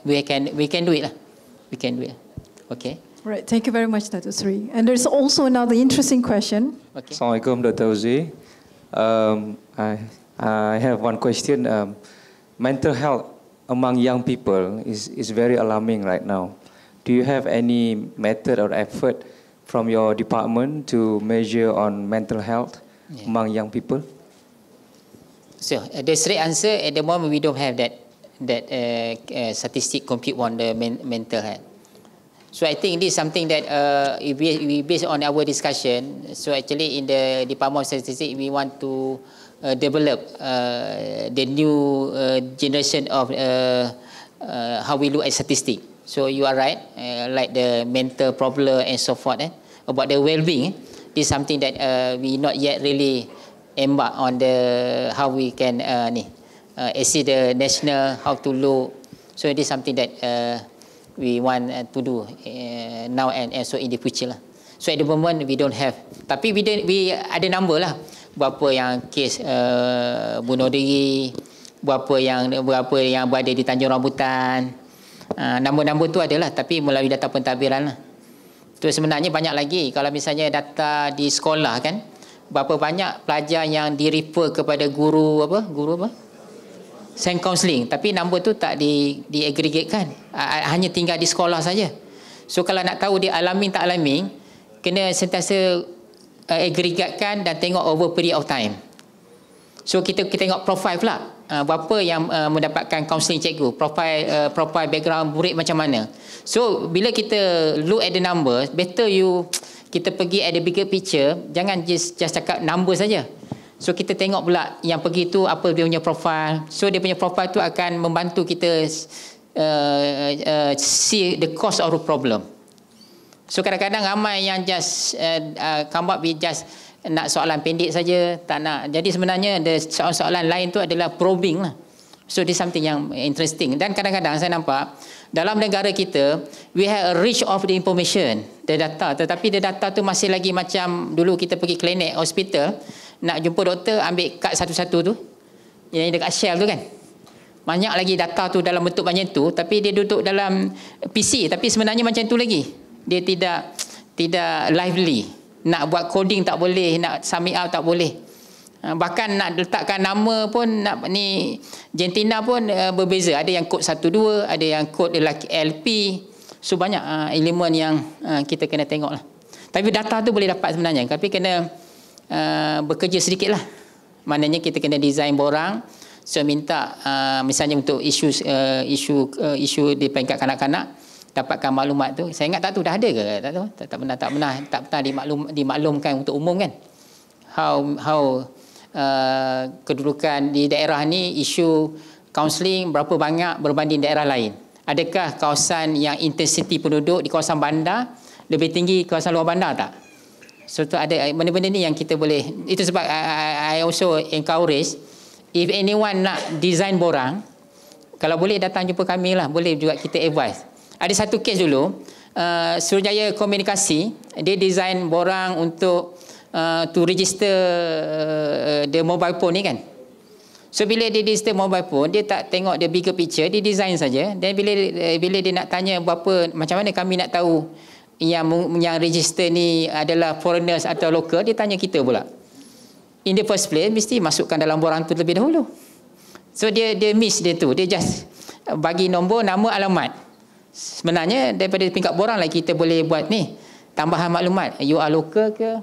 we can do it lah. We can do it. Okay. Right. Thank you very much, Datuk Sri. And there's also another interesting question. Okay. Assalamualaikum, Dr. Uzi. I have one question. Mental health among young people is very alarming right now. Do you have any method or effort from your department to measure on mental health among young people? So the straight answer, at the moment we don't have that statistic compute on the mental health. So I think this is something that if we based on our discussion. So actually in the Department of Statistics, we want to develop the new generation of how we look at statistics. So you are right, like the mental problem and so forth. About the well-being, this is something that we not yet really embark on how we can assist the national how to look. So this is something that we want to do now and also in the future lah. So at the moment we don't have, tapi we ada number lah, berapa yang kes bunuh diri, berapa yang berada di Tanjung Rambutan. Nombor-nombor tu adalah, tapi melalui data pentadbiran lah. Tu sebenarnya banyak lagi. Kalau misalnya data di sekolah kan, berapa banyak pelajar yang di-refer kepada guru apa? Send counselling, tapi nombor tu tak di-aggregate-kan. Hanya tinggal di sekolah saja. So kalau nak tahu dia alarming tak alarming, kena sentiasa aggregate-kan dan tengok over period of time. So kita tengok profile pula. berapa yang mendapatkan counselling cikgu, profile background murid macam mana. So bila kita look at the numbers, better kita pergi at the bigger picture, jangan just cakap number saja. So kita tengok pula yang pergi tu apa dia punya profile. So dia punya profile tu akan membantu kita see the cause of the problem. So kadang-kadang ramai yang just come up with just nak soalan pendek saja, tak nak. Jadi sebenarnya ada soalan-soalan lain tu adalah probing lah. So this something yang interesting. Dan kadang-kadang saya nampak dalam negara kita, we have a reach of the information, the data. Tetapi the data tu masih lagi macam dulu kita pergi klinik, hospital, nak jumpa doktor, ambil kad satu-satu tu, yang dekat shelf tu kan. Banyak lagi data tu dalam bentuk macam tu, tapi dia duduk dalam PC, tapi sebenarnya macam tu lagi. Dia tidak lively. Nak buat coding tak boleh, nak submit out tak boleh. Bahkan nak letakkan nama pun, nak ni Gentina pun berbeza. Ada yang kod 12, ada yang kod LP. So banyak elemen yang kita kena tengok lah. Tapi data tu boleh dapat sebenarnya. Tapi kena bekerja sedikit lah. Maknanya kita kena design borang. So minta misalnya untuk isu di peringkat kanak-kanak, dapatkan maklumat tu. Saya ingat tak tahu dah ada ke? Tak tahu. Tak pernah dimaklumkan untuk umum kan. How kedudukan di daerah ni, isu kaunseling berapa banyak berbanding daerah lain. Adakah kawasan yang intensiti penduduk di kawasan bandar lebih tinggi kawasan luar bandar tak? So tu ada benda-benda ni yang kita boleh. Itu sebab I also encourage, if anyone nak design borang, kalau boleh datang jumpa kami lah, boleh juga kita advise. Ada satu kes dulu, Suruhanjaya Komunikasi, dia design borang untuk to register the mobile phone ni kan. So bila dia register mobile phone, dia tak tengok the bigger picture, dia design saja. Dan bila dia nak tanya berapa, macam mana kami nak tahu yang register ni adalah foreigners atau local, dia tanya kita pula. In the first place, mesti masukkan dalam borang tu lebih dahulu. So dia miss dia tu, dia just bagi nombor, nama, alamat. Sebenarnya daripada tingkat borang lah kita boleh buat ni tambahan maklumat, you are local ke.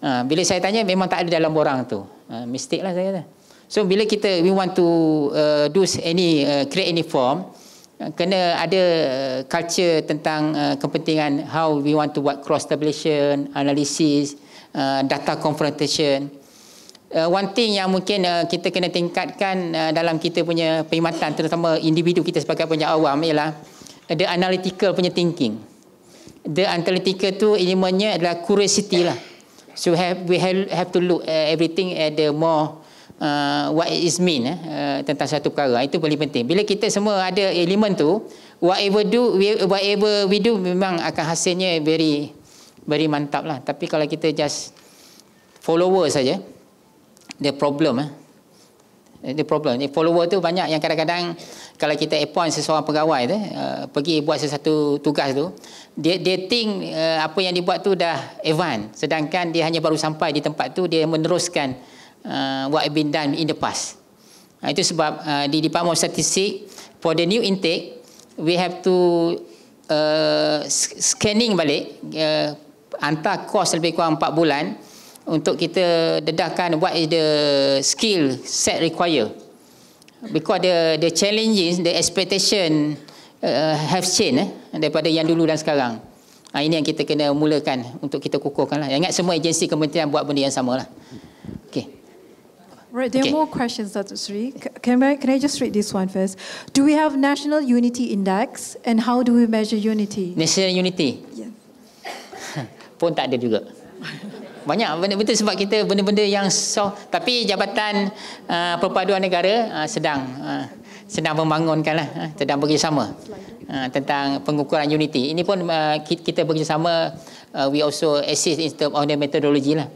Bila saya tanya memang tak ada dalam borang tu. Mistake lah saya kata. So bila we want to create any form, kena ada culture tentang kepentingan how we want to buat cross tabulation, analysis, data confrontation. One thing yang mungkin kita kena tingkatkan dalam kita punya perkhidmatan, terutama individu kita sebagai penjawat awam, ialah the analytical punya thinking. The analytical tu elemennya adalah curiosity lah. So we have to look everything at the more what it is mean tentang satu perkara. Itu paling penting. Bila kita semua ada elemen tu, whatever we do memang akan hasilnya very very mantap lah. Tapi kalau kita just follower saja, the problem. Follower tu banyak yang kadang-kadang kalau kita appoint seseorang pegawai tu pergi buat sesuatu tugas tu, dia think apa yang dibuat tu dah advance, sedangkan dia hanya baru sampai di tempat tu, dia meneruskan what have been done in the past. Itu sebab di Department of Statistics, for the new intake, we have to scanning balik, hantar course lebih kurang 4 bulan untuk kita dedahkan what is the skill set required, because the challenges, the expectation have changed daripada yang dulu dan sekarang. Ini yang kita kena mulakan untuk kita kukuhkan lah. Ingat semua agensi kementerian buat benda yang sama lah. Okay. Right, there are more questions, Datuk Seri. Can I just read this one first? Do we have National Unity Index, and how do we measure unity? National Unity? Yeah. Pun tak ada juga. Banyak betul sebab kita benda-benda yang tapi Jabatan Perpaduan Negara sedang membangunkan lah, sedang bekerjasama tentang pengukuran unity. Ini pun kita bekerjasama, we also assist in terms of the methodology lah.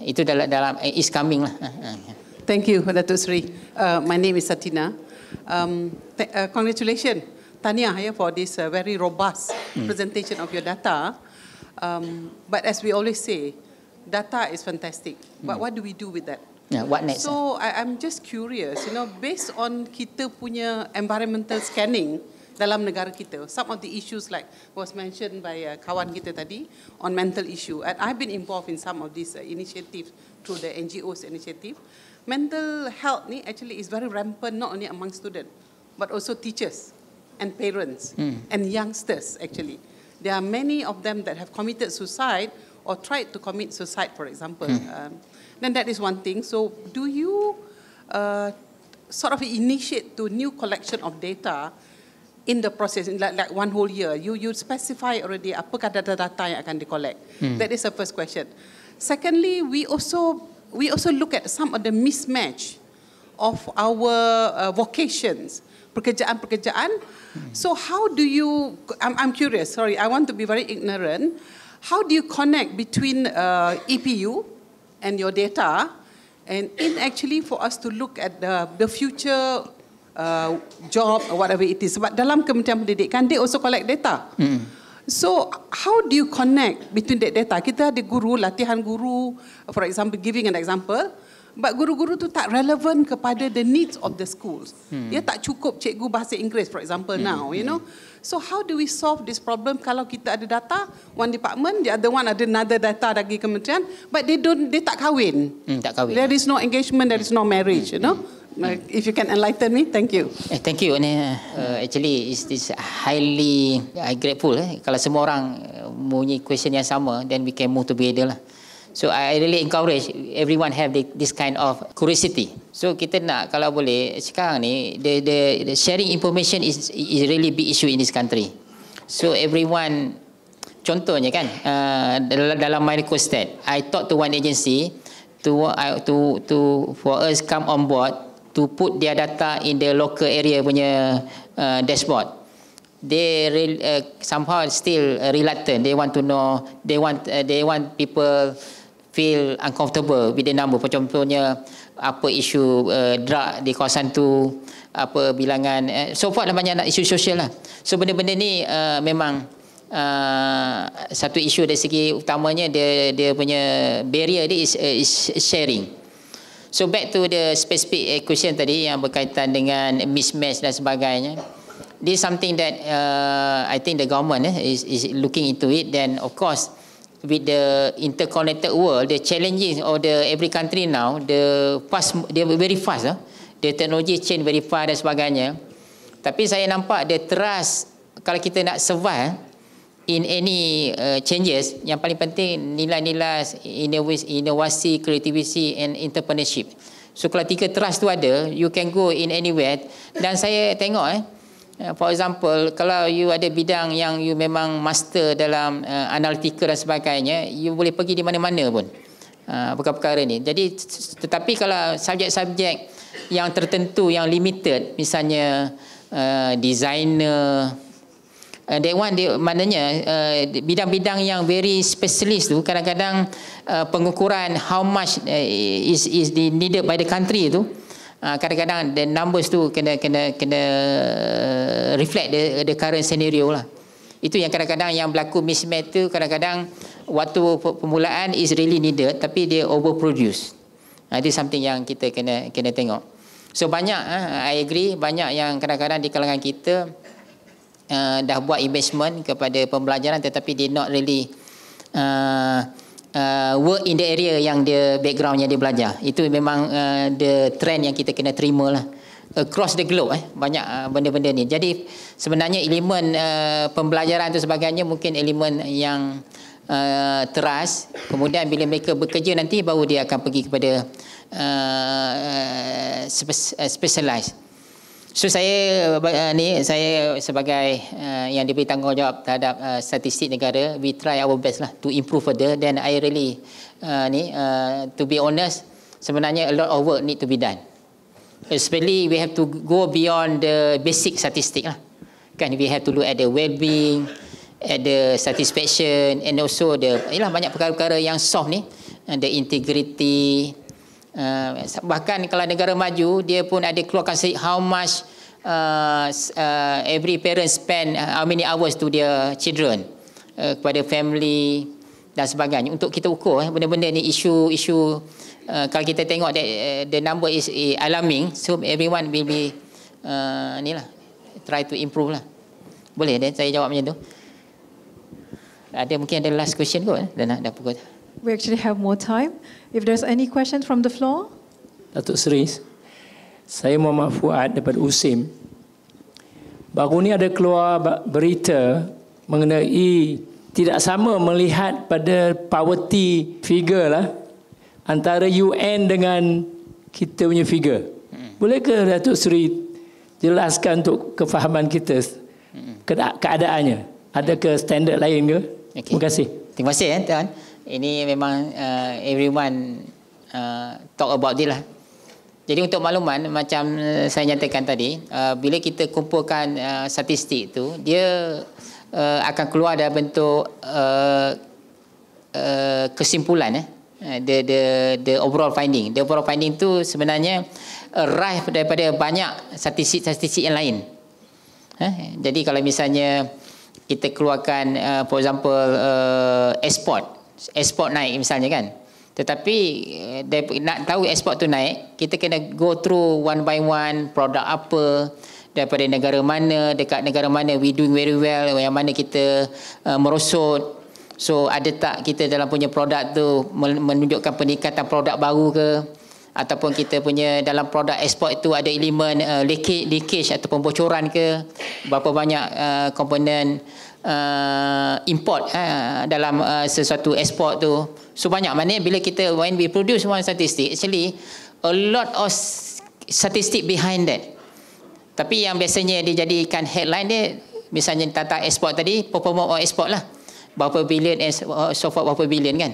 Itu dalam is coming lah. Thank you, Datuk Seri. My name is Satina. Congratulations, Tania, for this very robust presentation of your data. But as we always say, data is fantastic. But what do we do with that? Yeah, what next? So I'm just curious, based on kita punya environmental scanning dalam negara kita, some of the issues like was mentioned by kawan kita tadi on mental issue, and I've been involved in some of these initiatives through the NGOs initiative. mental health ni actually is very rampant not only among students but also teachers and parents and youngsters actually. There are many of them that have committed suicide or tried to commit suicide, for example. Then that is one thing. So do you sort of initiate to new collection of data in the process, in like one whole year? You specify already apakah data-data yang akan di-collect. That is the first question. Secondly, we also look at some of the mismatch of our vocations, pekerjaan-pekerjaan. So how do you, I'm curious, sorry, I want to be very ignorant. How do you connect between EPU and your data, and in actually for us to look at the future job or whatever it is? Sebab dalam Kementerian Pendidikan, they also collect data. So how do you connect between that data? Kita ada guru, latihan guru, for example, giving an example, but guru-guru tu tak relevant kepada the needs of the schools. Dia tak cukup cikgu bahasa Inggeris, for example, now, you know. So how do we solve this problem kalau kita ada data, one department, the other one ada another data dari kementerian, but they tak kahwin. Tak kahwin. There is no engagement, there is no marriage, you know. If you can enlighten me, thank you. Thank you. Actually, it's highly grateful. Kalau semua orang mempunyai question yang sama, then we can move together lah. So I really encourage everyone have this kind of curiosity. So kita nak, kalau boleh sekarang ni the sharing information is really big issue in this country. So everyone, contohnya kan, dalam Microstat, I talk to one agency to for us come on board to put their data in the local area punya dashboard. They somehow still reluctant. They want to know. They want people feel uncomfortable with the number. Contohnya apa isu drug di kawasan tu, apa bilangan, so far banyak isu sosial lah. So benda-benda ni memang satu isu dari segi utamanya dia punya barrier dia is sharing. So back to the specific question tadi yang berkaitan dengan mismatch dan sebagainya. This is something that I think the government is looking into it. Then of course, with the interconnected world, the challenges of every country now, they very fast. The technology change very fast dan sebagainya. Tapi saya nampak the trust, kalau kita nak survive in any changes, yang paling penting nilai-nilai inovasi, creativity and entrepreneurship. So kalau tiga trust tu ada, you can go in anywhere. Dan saya tengok for example, kalau you ada bidang yang you memang master dalam analytical dan sebagainya, you boleh pergi di mana-mana pun perkara-perkara ni. Jadi tetapi kalau subjek-subjek yang tertentu, yang limited, misalnya designer, maknanya bidang-bidang yang very specialist tu, kadang-kadang pengukuran how much is needed by the country tu, kadang-kadang the numbers tu kena reflect the current scenario lah. Itu yang kadang-kadang yang berlaku mismatch tu, kadang-kadang waktu permulaan is really needed tapi dia overproduce. Itu something yang kita kena tengok. So banyak, I agree, banyak yang kadang-kadang di kalangan kita dah buat investment kepada pembelajaran tetapi dia not really work in the area yang dia background yang dia belajar. Itu memang the trend yang kita kena terima lah across the globe. Banyak benda-benda ni. Jadi sebenarnya elemen pembelajaran tu sebagainya mungkin elemen yang teras. Kemudian bila mereka bekerja nanti baru dia akan pergi kepada specialized. So saya sebagai yang diberi tanggungjawab terhadap statistik negara, we try our best lah to improve further. Then I really to be honest, sebenarnya a lot of work need to be done. Especially we have to go beyond the basic statistic lah. Kan we have to look at the well-being, at the satisfaction, and also banyak perkara-perkara yang soft ni, the integrity. Bahkan kalau negara maju, dia pun ada keluarkan how much every parent spend, how many hours to their children, kepada family dan sebagainya. Untuk kita ukur benda-benda ni, isu kalau kita tengok the number is alarming, so everyone will be try to improve lah. Boleh saya jawab macam tu? Mungkin ada last question kot. Dah pukul. We actually have more time. If there's any questions from the floor. Datuk Seri. Saya Muhammad Fuad daripada USIM. Baru ni ada keluar berita mengenai tidak sama melihat pada poverty figure lah antara UN dengan kita punya figure. Bolehkah Datuk Seri jelaskan untuk kefahaman kita keadaannya? Ada ke standard lain ke? Okay. Terima kasih. Terima kasih Tuan. Ini memang everyone talk about it lah. Jadi untuk makluman, macam saya nyatakan tadi, bila kita kumpulkan statistik tu, dia akan keluar dalam bentuk kesimpulan. The overall finding. The overall finding tu sebenarnya arrive daripada banyak statistik yang lain. Jadi kalau misalnya kita keluarkan for example export naik misalnya kan, tetapi nak tahu ekspor tu naik, kita kena go through one by one, produk apa, daripada negara mana, dekat negara mana we doing very well, yang mana kita merosot. So ada tak kita dalam punya produk tu menunjukkan peningkatan produk baru ke, ataupun kita punya dalam produk ekspor itu ada elemen leakage ataupun bocoran ke, berapa banyak komponen import dalam sesuatu ekspor tu. So banyak, maknanya bila kita when we produce one statistic, actually a lot of statistic behind that. Tapi yang biasanya dijadikan headline dia, misalnya tentang ekspor tadi, performance of export lah, berapa bilion, so forth, berapa bilion kan.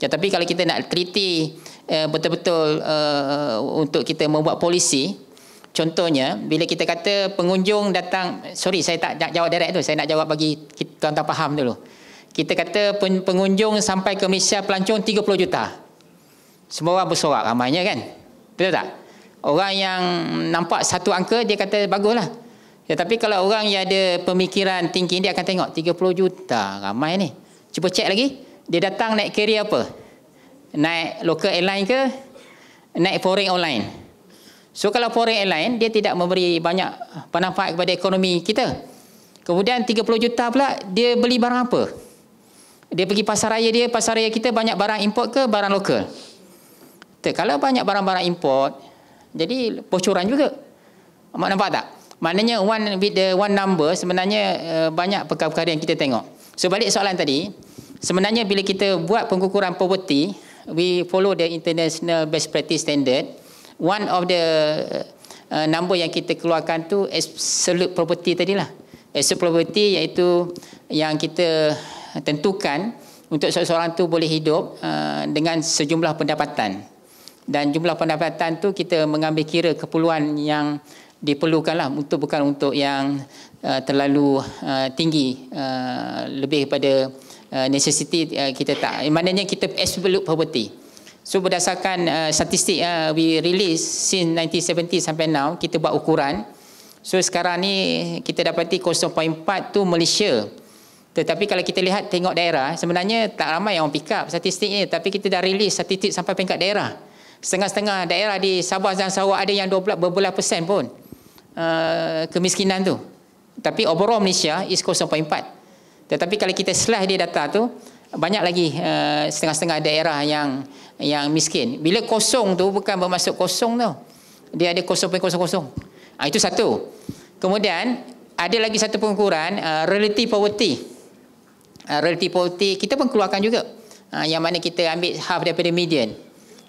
Tapi kalau kita nak teliti betul-betul untuk kita membuat polisi, contohnya bila kita kata pengunjung datang, sorry saya tak jawab direct tu, saya nak jawab bagi tuan-tuan faham dulu. Kita kata pengunjung sampai ke Malaysia pelancong 30 juta. Semua orang bersorak ramainya kan. Betul tak? Orang yang nampak satu angka dia kata baguslah. Tapi kalau orang yang ada pemikiran tinggi, dia akan tengok 30 juta ramai ni. Cuba cek lagi, dia datang naik carrier apa? Naik local airline ke? Naik foreign airline? So kalau foreign airline, dia tidak memberi banyak manfaat kepada ekonomi kita. Kemudian 30 juta pula, dia beli barang apa? Dia pergi pasar raya dia, pasar raya kita banyak barang import ke barang lokal? Kalau banyak barang-barang import, jadi bocoran juga. Nampak tak? Maknanya one number sebenarnya banyak perkara-perkara yang kita tengok. So balik soalan tadi, sebenarnya bila kita buat pengukuran poverty, we follow the international best practice standard. One of the number yang kita keluarkan tu absolute poverty tadilah. Absolute poverty iaitu yang kita tentukan untuk seseorang tu boleh hidup dengan sejumlah pendapatan. Dan jumlah pendapatan tu kita mengambil kira keperluan yang diperlukanlah, bukan untuk yang terlalu tinggi, lebih pada necessity kita tak. Maknanya kita absolute poverty. So berdasarkan statistik we release since 1970 sampai now, kita buat ukuran. So sekarang ni kita dapati 0.4 tu Malaysia. Tetapi kalau kita lihat tengok daerah, sebenarnya tak ramai yang pick up statistiknya, tapi kita dah release statistik sampai peringkat daerah. Setengah-setengah daerah di Sabah dan Sarawak ada yang 12% pun kemiskinan tu. Tapi overall Malaysia is 0.4. Tetapi kalau kita slice dia data tu, banyak lagi setengah-setengah daerah yang miskin. Bila kosong tu bukan bermaksud kosong tau. Dia ada 0.00. Itu satu. Kemudian ada lagi satu pengukuran relative poverty. Relative poverty kita pun keluarkan juga. Yang mana kita ambil half daripada median.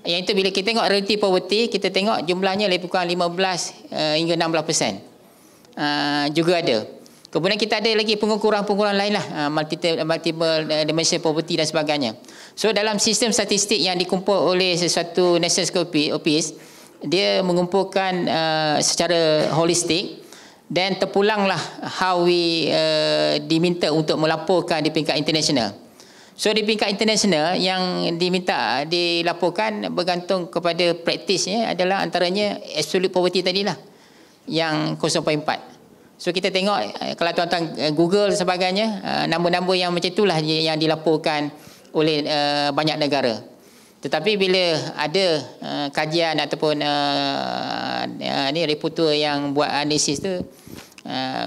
Yang itu bila kita tengok relative poverty, kita tengok jumlahnya lebih kurang 15 hingga 16%. Juga ada. Kemudian kita ada lagi pengukuran-pengukuran lain lah, multiple dimension poverty dan sebagainya. So dalam sistem statistik yang dikumpul oleh sesuatu National Security Office, dia mengumpulkan secara holistik, dan terpulanglah how we diminta untuk melaporkan di peringkat international. So di peringkat international yang dilaporkan bergantung kepada praktisnya adalah antaranya absolute poverty tadilah yang 0.4. So kita tengok kalau tuan-tuan Google dan sebagainya, nombor-nombor yang macam itulah yang dilaporkan oleh banyak negara. Tetapi bila ada kajian ataupun reporter yang buat analisis tu,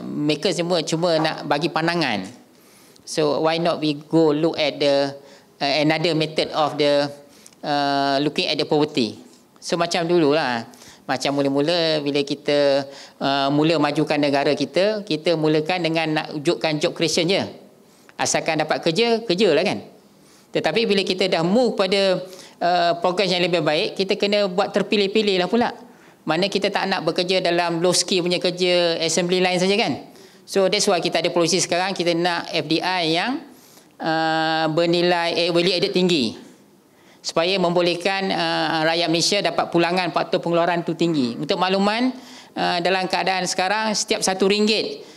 mereka semua cuma nak bagi pandangan. So why not we go look at the another method of the looking at the poverty. So macam dululah. Macam mula-mula bila kita mula majukan negara kita mulakan dengan nak wujudkan job creation je. Asalkan dapat kerjalah kan. Tetapi bila kita dah move pada program yang lebih baik, kita kena buat terpilih-pilih lah pula. Mana kita tak nak bekerja dalam low skill punya kerja assembly line saja kan. So that's why kita ada polisi sekarang, kita nak FDI yang bernilai value added tinggi. Supaya membolehkan rakyat Malaysia dapat pulangan faktor pengeluaran tu tinggi. Untuk makluman, dalam keadaan sekarang setiap RM1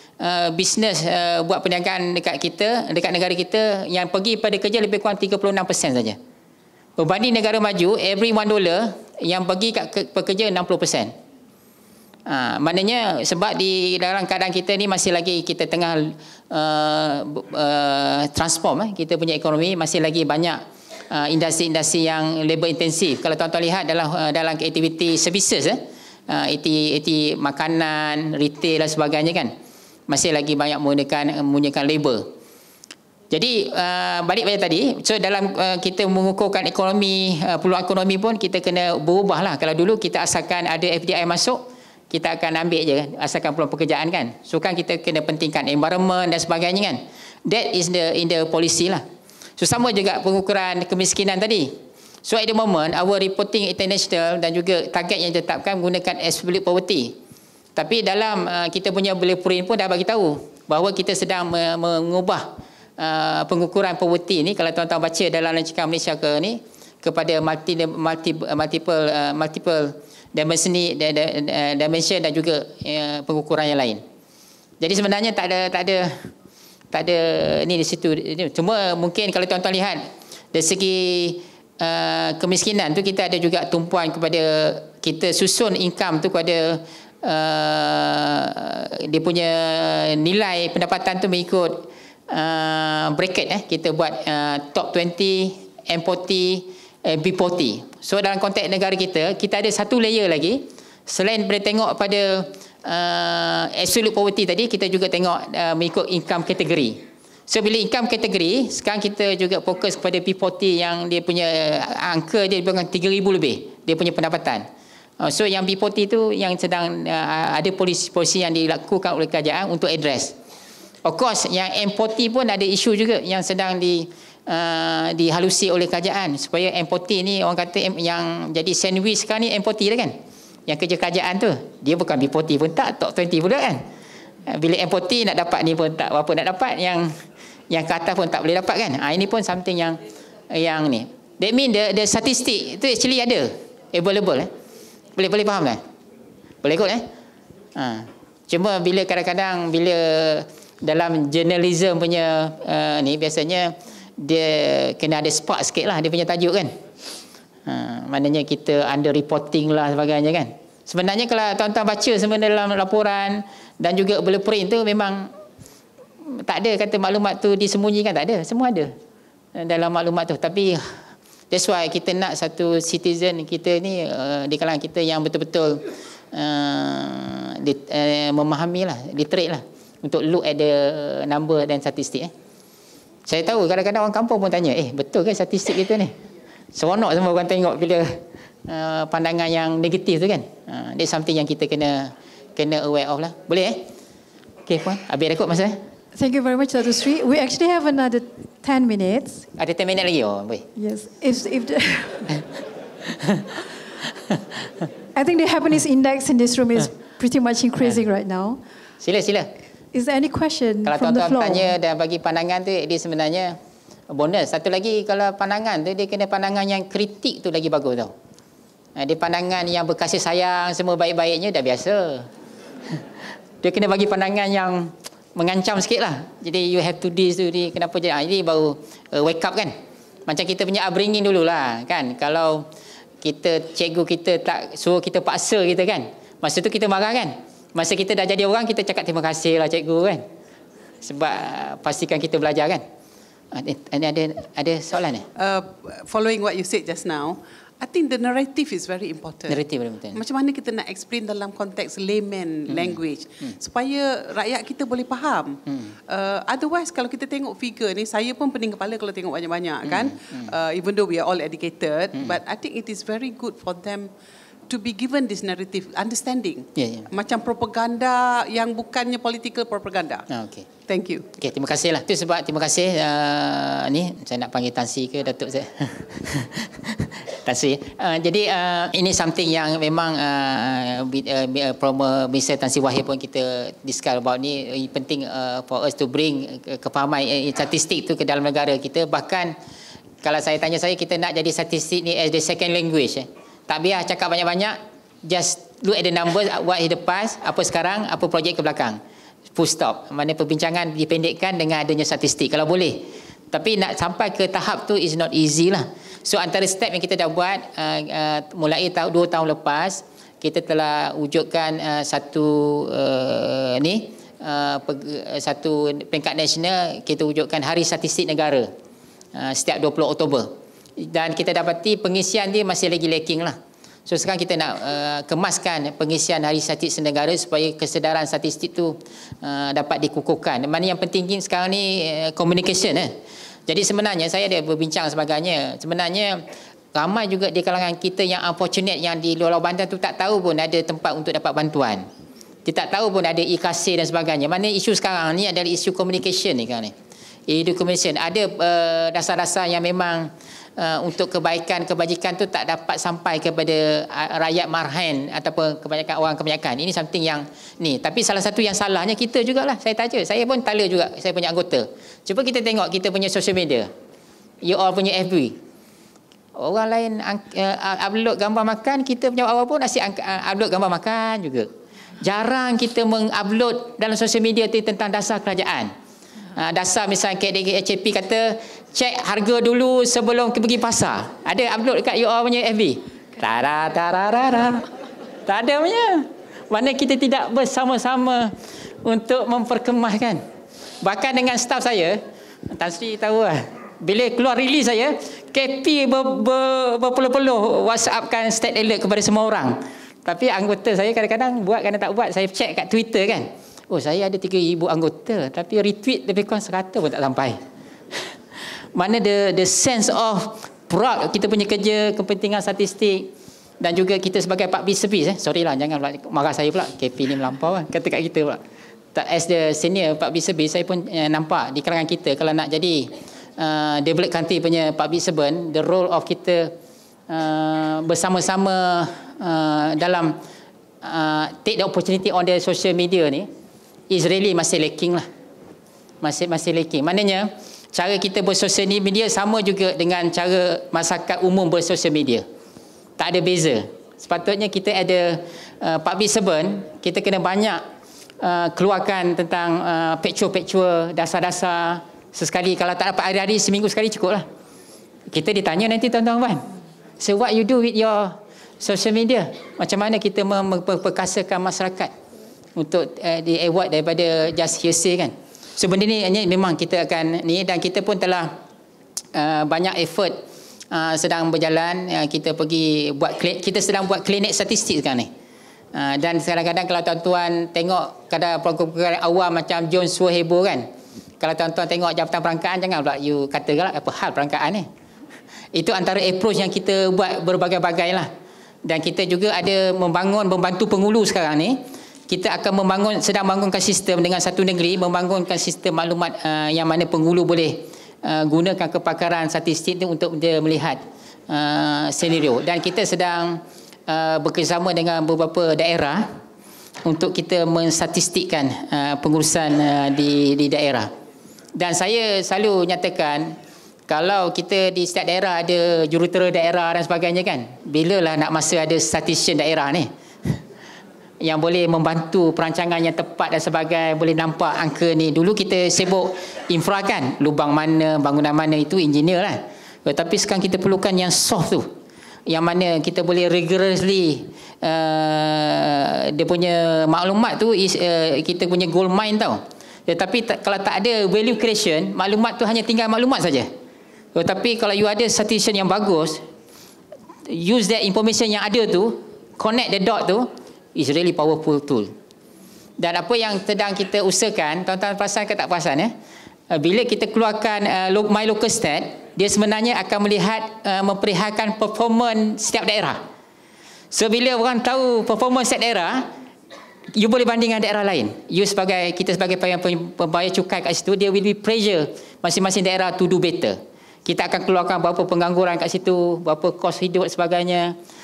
bisnes buat perniagaan dekat negara kita yang pergi pada kerja lebih kurang 36% saja. Berbanding negara maju, every $1 yang pergi kat pekerja 60%. Maknanya sebab di dalam keadaan kita ni masih lagi kita tengah transform, kita punya ekonomi masih lagi banyak industri-industri yang labor intensif. Kalau tuan-tuan lihat dalam aktiviti services, aktiviti makanan, retail dan sebagainya kan, masih lagi banyak menggunakan labor. Jadi balik pada tadi, so dalam kita mengukurkan ekonomi, peluang ekonomi pun kita kena berubah lah. Kalau dulu kita asalkan ada FDI masuk, kita akan ambil je kan, asalkan peluang pekerjaan kan. So kan kita kena pentingkan environment dan sebagainya kan. That is in the policy lah. So sama juga pengukuran kemiskinan tadi. So at the moment our reporting international dan juga target yang ditetapkan menggunakan absolute poverty. Tapi dalam kita punya blueprint pun dah bagi tahu bahawa kita sedang mengubah pengukuran poverty ni, kalau tuan-tuan baca dalam rancangan Malaysia ke ni, kepada multiple dimension dan juga pengukuran yang lain. Jadi sebenarnya tak ada ni di situ. Cuma mungkin kalau tuan-tuan lihat dari segi kemiskinan tu, kita ada juga tumpuan kepada kita susun income tu kepada dia punya nilai pendapatan tu mengikut bracket. Kita buat top 20, M40, B40. So dalam konteks negara kita ada satu layer lagi. Selain daripada tengok pada absolute poverty tadi, kita juga tengok mengikut income kategori. So bila income kategori, sekarang kita juga fokus kepada P40 yang dia punya angka dia lebih kurang 3,000 lebih dia punya pendapatan. So yang B40 tu yang sedang ada polisi yang dilakukan oleh kerajaan untuk address. Of course yang M40 pun ada isu juga yang sedang dihalusi oleh kerajaan supaya M40 ni, orang kata yang jadi sandwich sekarang ni M40 dah kan. Yang kerja kerajaan tu, dia bukan B40 pun tak, top 20 pula kan. Bila M40 nak dapat ni pun tak berapa nak dapat, yang ke atas pun tak boleh dapat kan. Ini pun something yang ni. That mean the statistik tu actually ada, available. Boleh faham kan? Boleh ikut Cuma bila kadang-kadang bila dalam journalism punya ni biasanya dia kena ada spark sikit lah dia punya tajuk kan. Maknanya kita under reporting lah sebagainya kan. Sebenarnya kalau tuan-tuan baca sebenarnya dalam laporan dan juga blueprint tu memang tak ada kata maklumat tu disembunyikan, tak ada, semua ada dalam maklumat tu. Tapi that's why kita nak satu citizen kita ni di kalangan kita yang betul-betul memahami lah, literate lah, untuk look at the number dan statistik. Saya tahu kadang-kadang orang kampung pun tanya, betul ke statistik kita ni? Seronok semua orang tengok bila pandangan yang negatif tu kan. That's something yang kita kena aware of lah. Boleh Okay puan, habis rekod masa. Thank you very much, Dato' Sri. We actually have another 10 minutes. Ada 10 minit lagi boleh. Yes. If I think the happiness index in this room is pretty much increasing right now. Sila. Is there any question kalau from the floor? tuan-tuan tanya dan bagi pandangan tu, dia sebenarnya bonus. Satu lagi, kalau pandangan tu dia kena pandangan yang kritik tu lagi bagus tau. Dia pandangan yang berkasih sayang semua baik-baiknya dah biasa. Dia kena bagi pandangan yang mengancam sikit lah. Jadi you have to this tu ni, kenapa jadi ini baru wake up kan. Macam kita punya upbringing dululah kan. Kalau cikgu kita tak suruh kita paksa kita kan, masa tu kita marah kan. Masa kita dah jadi orang, kita cakap terima kasih lah cikgu kan, sebab pastikan kita belajar kan. Ada soalan ni? Following what you said just now, I think the narrative is very important. Narrative very important. Macam mana kita nak explain dalam konteks layman language supaya rakyat kita boleh faham. Otherwise kalau kita tengok figure ni, saya pun pening kepala kalau tengok banyak-banyak kan. Even though we are all educated, but I think it is very good for them to be given this narrative understanding. Macam propaganda yang bukannya political propaganda. Okay. Thank you. Okay, terima kasih lah. Itu sebab terima kasih ni saya nak panggil Tan Sri ke Datuk saya. Tan Sri. Jadi ini something yang memang from Mr. Tan Sri Wahid pun kita discuss about ni, penting for us to bring kefahaman statistik tu ke dalam negara kita. Bahkan kalau saya tanya saya, kita nak jadi statistik ni as the second language. Tak biar cakap banyak-banyak, just look at the numbers, what is the past, apa sekarang, apa projek ke belakang. Full stop. Mana perbincangan dipendekkan dengan adanya statistik kalau boleh. Tapi nak sampai ke tahap tu is not easy lah. So antara step yang kita dah buat mulai 2 tahun lepas, kita telah wujudkan satu peringkat nasional, kita wujudkan Hari Statistik Negara setiap 20 Oktober. Dan kita dapati pengisian dia masih lagi lacking lah. So sekarang kita nak kemaskan pengisian Hari Statistik Negara supaya kesedaran statistik tu dapat dikukuhkan. Mana yang penting sekarang ni communication. Jadi sebenarnya saya ada berbincang sebagainya. Sebenarnya ramai juga di kalangan kita yang unfortunate yang di luar bandar tu tak tahu pun ada tempat untuk dapat bantuan. Dia tak tahu pun ada e-kasir dan sebagainya. Mana isu sekarang ni adalah isu communication ni kan ni. Communication. Ada dasar-dasar yang memang untuk kebajikan tu tak dapat sampai kepada rakyat marhaen ataupun kebanyakan orang kebanyakan. Ini something yang ni. Tapi salah satu yang salahnya kita jugalah. Saya tanya, saya pun tala juga, saya punya anggota. Cuba kita tengok kita punya social media. You all punya FB. Orang lain upload gambar makan, kita punya awal pun asyik upload gambar makan juga. Jarang kita mengupload dalam social media tu tentang dasar kerajaan. Dasar misalnya KDHP kata cek harga dulu sebelum pergi pasar. Ada upload dekat you all punya FB? Tak ada punya. Mana kita tidak bersama-sama untuk memperkemahkan. Bahkan dengan staf saya, Tan Sri tahu lah, bila keluar release saya, KP berpuluh-puluh WhatsAppkan stat alert kepada semua orang. Tapi anggota saya kadang-kadang buat, kadang tak buat. Saya check kat Twitter kan. Oh, saya ada 3,000 anggota, tapi retweet lebih kurang 100 pun tak sampai. Mana the sense of proud kita punya kerja, kepentingan statistik, dan juga kita sebagai public service. Sorry lah, jangan marah saya pula. KP ni melampau kan, kata kat kita pula. As the senior public service, saya pun nampak di kalangan kita, kalau nak jadi developed country punya public servant, the role of kita bersama-sama dalam take the opportunity on the social media ni is really masih lacking lah. Masih lacking. Maknanya cara kita bersosial media sama juga dengan cara masyarakat umum bersosial media. Tak ada beza. Sepatutnya kita ada public servant, kita kena banyak keluarkan tentang picture dasar-dasar. Sesekali, kalau tak dapat hari-hari, seminggu sekali cukup lah. Kita ditanya nanti tuan-tuan. So what you do with your social media? Macam mana kita memperkasakan masyarakat untuk di award daripada just hearsay kan? So benda ni memang kita akan ni, dan kita pun telah banyak effort sedang berjalan. Kita pergi buat, kita sedang buat klinik statistik sekarang ni. Dan kadang-kadang kalau tuan-tuan tengok kadang program awam macam John Suo heboh kan. Kalau tuan-tuan tengok Jabatan Perangkaan, jangan pula you kata galak apa hal perangkaan ni. Itu antara approach yang kita buat berbagai-bagai lah. Dan kita juga ada membantu pengulu sekarang ni. Kita akan sedang membangunkan sistem dengan satu negeri, membangunkan sistem maklumat yang mana pengulu boleh gunakan kepakaran statistik itu untuk dia melihat senario. Dan kita sedang bekerjasama dengan beberapa daerah untuk kita menstatistikkan pengurusan di daerah. Dan saya selalu nyatakan, kalau kita di setiap daerah ada jurutera daerah dan sebagainya kan, bilalah nak masa ada statistician daerah ni yang boleh membantu perancangan yang tepat dan sebagainya, boleh nampak angka ni. Dulu kita sibuk infra kan, lubang mana, bangunan mana, itu engineer lah. Tetapi sekarang kita perlukan yang soft tu, yang mana kita boleh rigorously dia punya maklumat tu kita punya gold mine tau. Tetapi kalau tak ada value creation, maklumat tu hanya tinggal maklumat saja. Tetapi kalau you ada statistician yang bagus, use that information yang ada tu, connect the dot tu, is really powerful tool. Dan apa yang sedang kita usahakan, tuan-tuan perasan ke tak perasan ya? Bila kita keluarkan My Local Stat, dia sebenarnya akan melihat memperihalkan performance setiap daerah. So bila orang tahu performance setiap daerah, you boleh banding dengan daerah lain. Kita sebagai pembayar cukai kat situ, there will be pressure masing-masing daerah to do better. Kita akan keluarkan berapa pengangguran kat situ, berapa kos hidup dan sebagainya.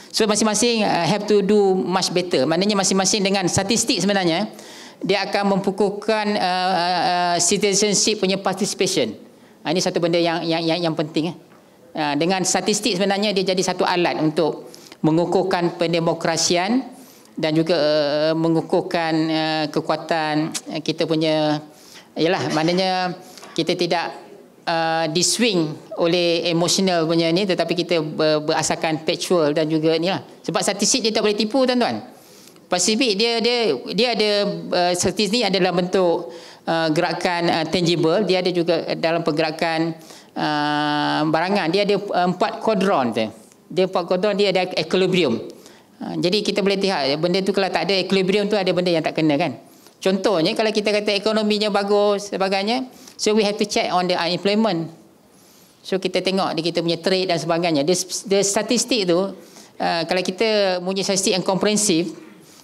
So masing-masing have to do much better. Maknanya masing-masing dengan statistik sebenarnya dia akan mempukulkan citizenship punya participation. Ini satu benda yang penting. Dengan statistik sebenarnya dia jadi satu alat untuk mengukuhkan pendemokrasian dan juga mengukuhkan kekuatan kita punya, yalah, maknanya kita tidak diswing oleh emotional punya ni, tetapi kita berasaskan factual dan juga ni lah. Sebab statistik dia tak boleh tipu, tuan-tuan. Pasifik dia ada statistik ni adalah bentuk gerakan tangible, dia ada juga dalam pergerakan barangan. Dia ada 4 kuadran tu. Dia 4 kuadran, dia ada equilibrium. Jadi kita boleh lihat benda tu kalau tak ada equilibrium tu ada benda yang tak kena kan. Contohnya kalau kita kata ekonominya bagus sebagainya, so we have to check on the unemployment. So kita tengok kita punya trade dan sebagainya. The statistik tu kalau kita punya statistik yang komprehensif,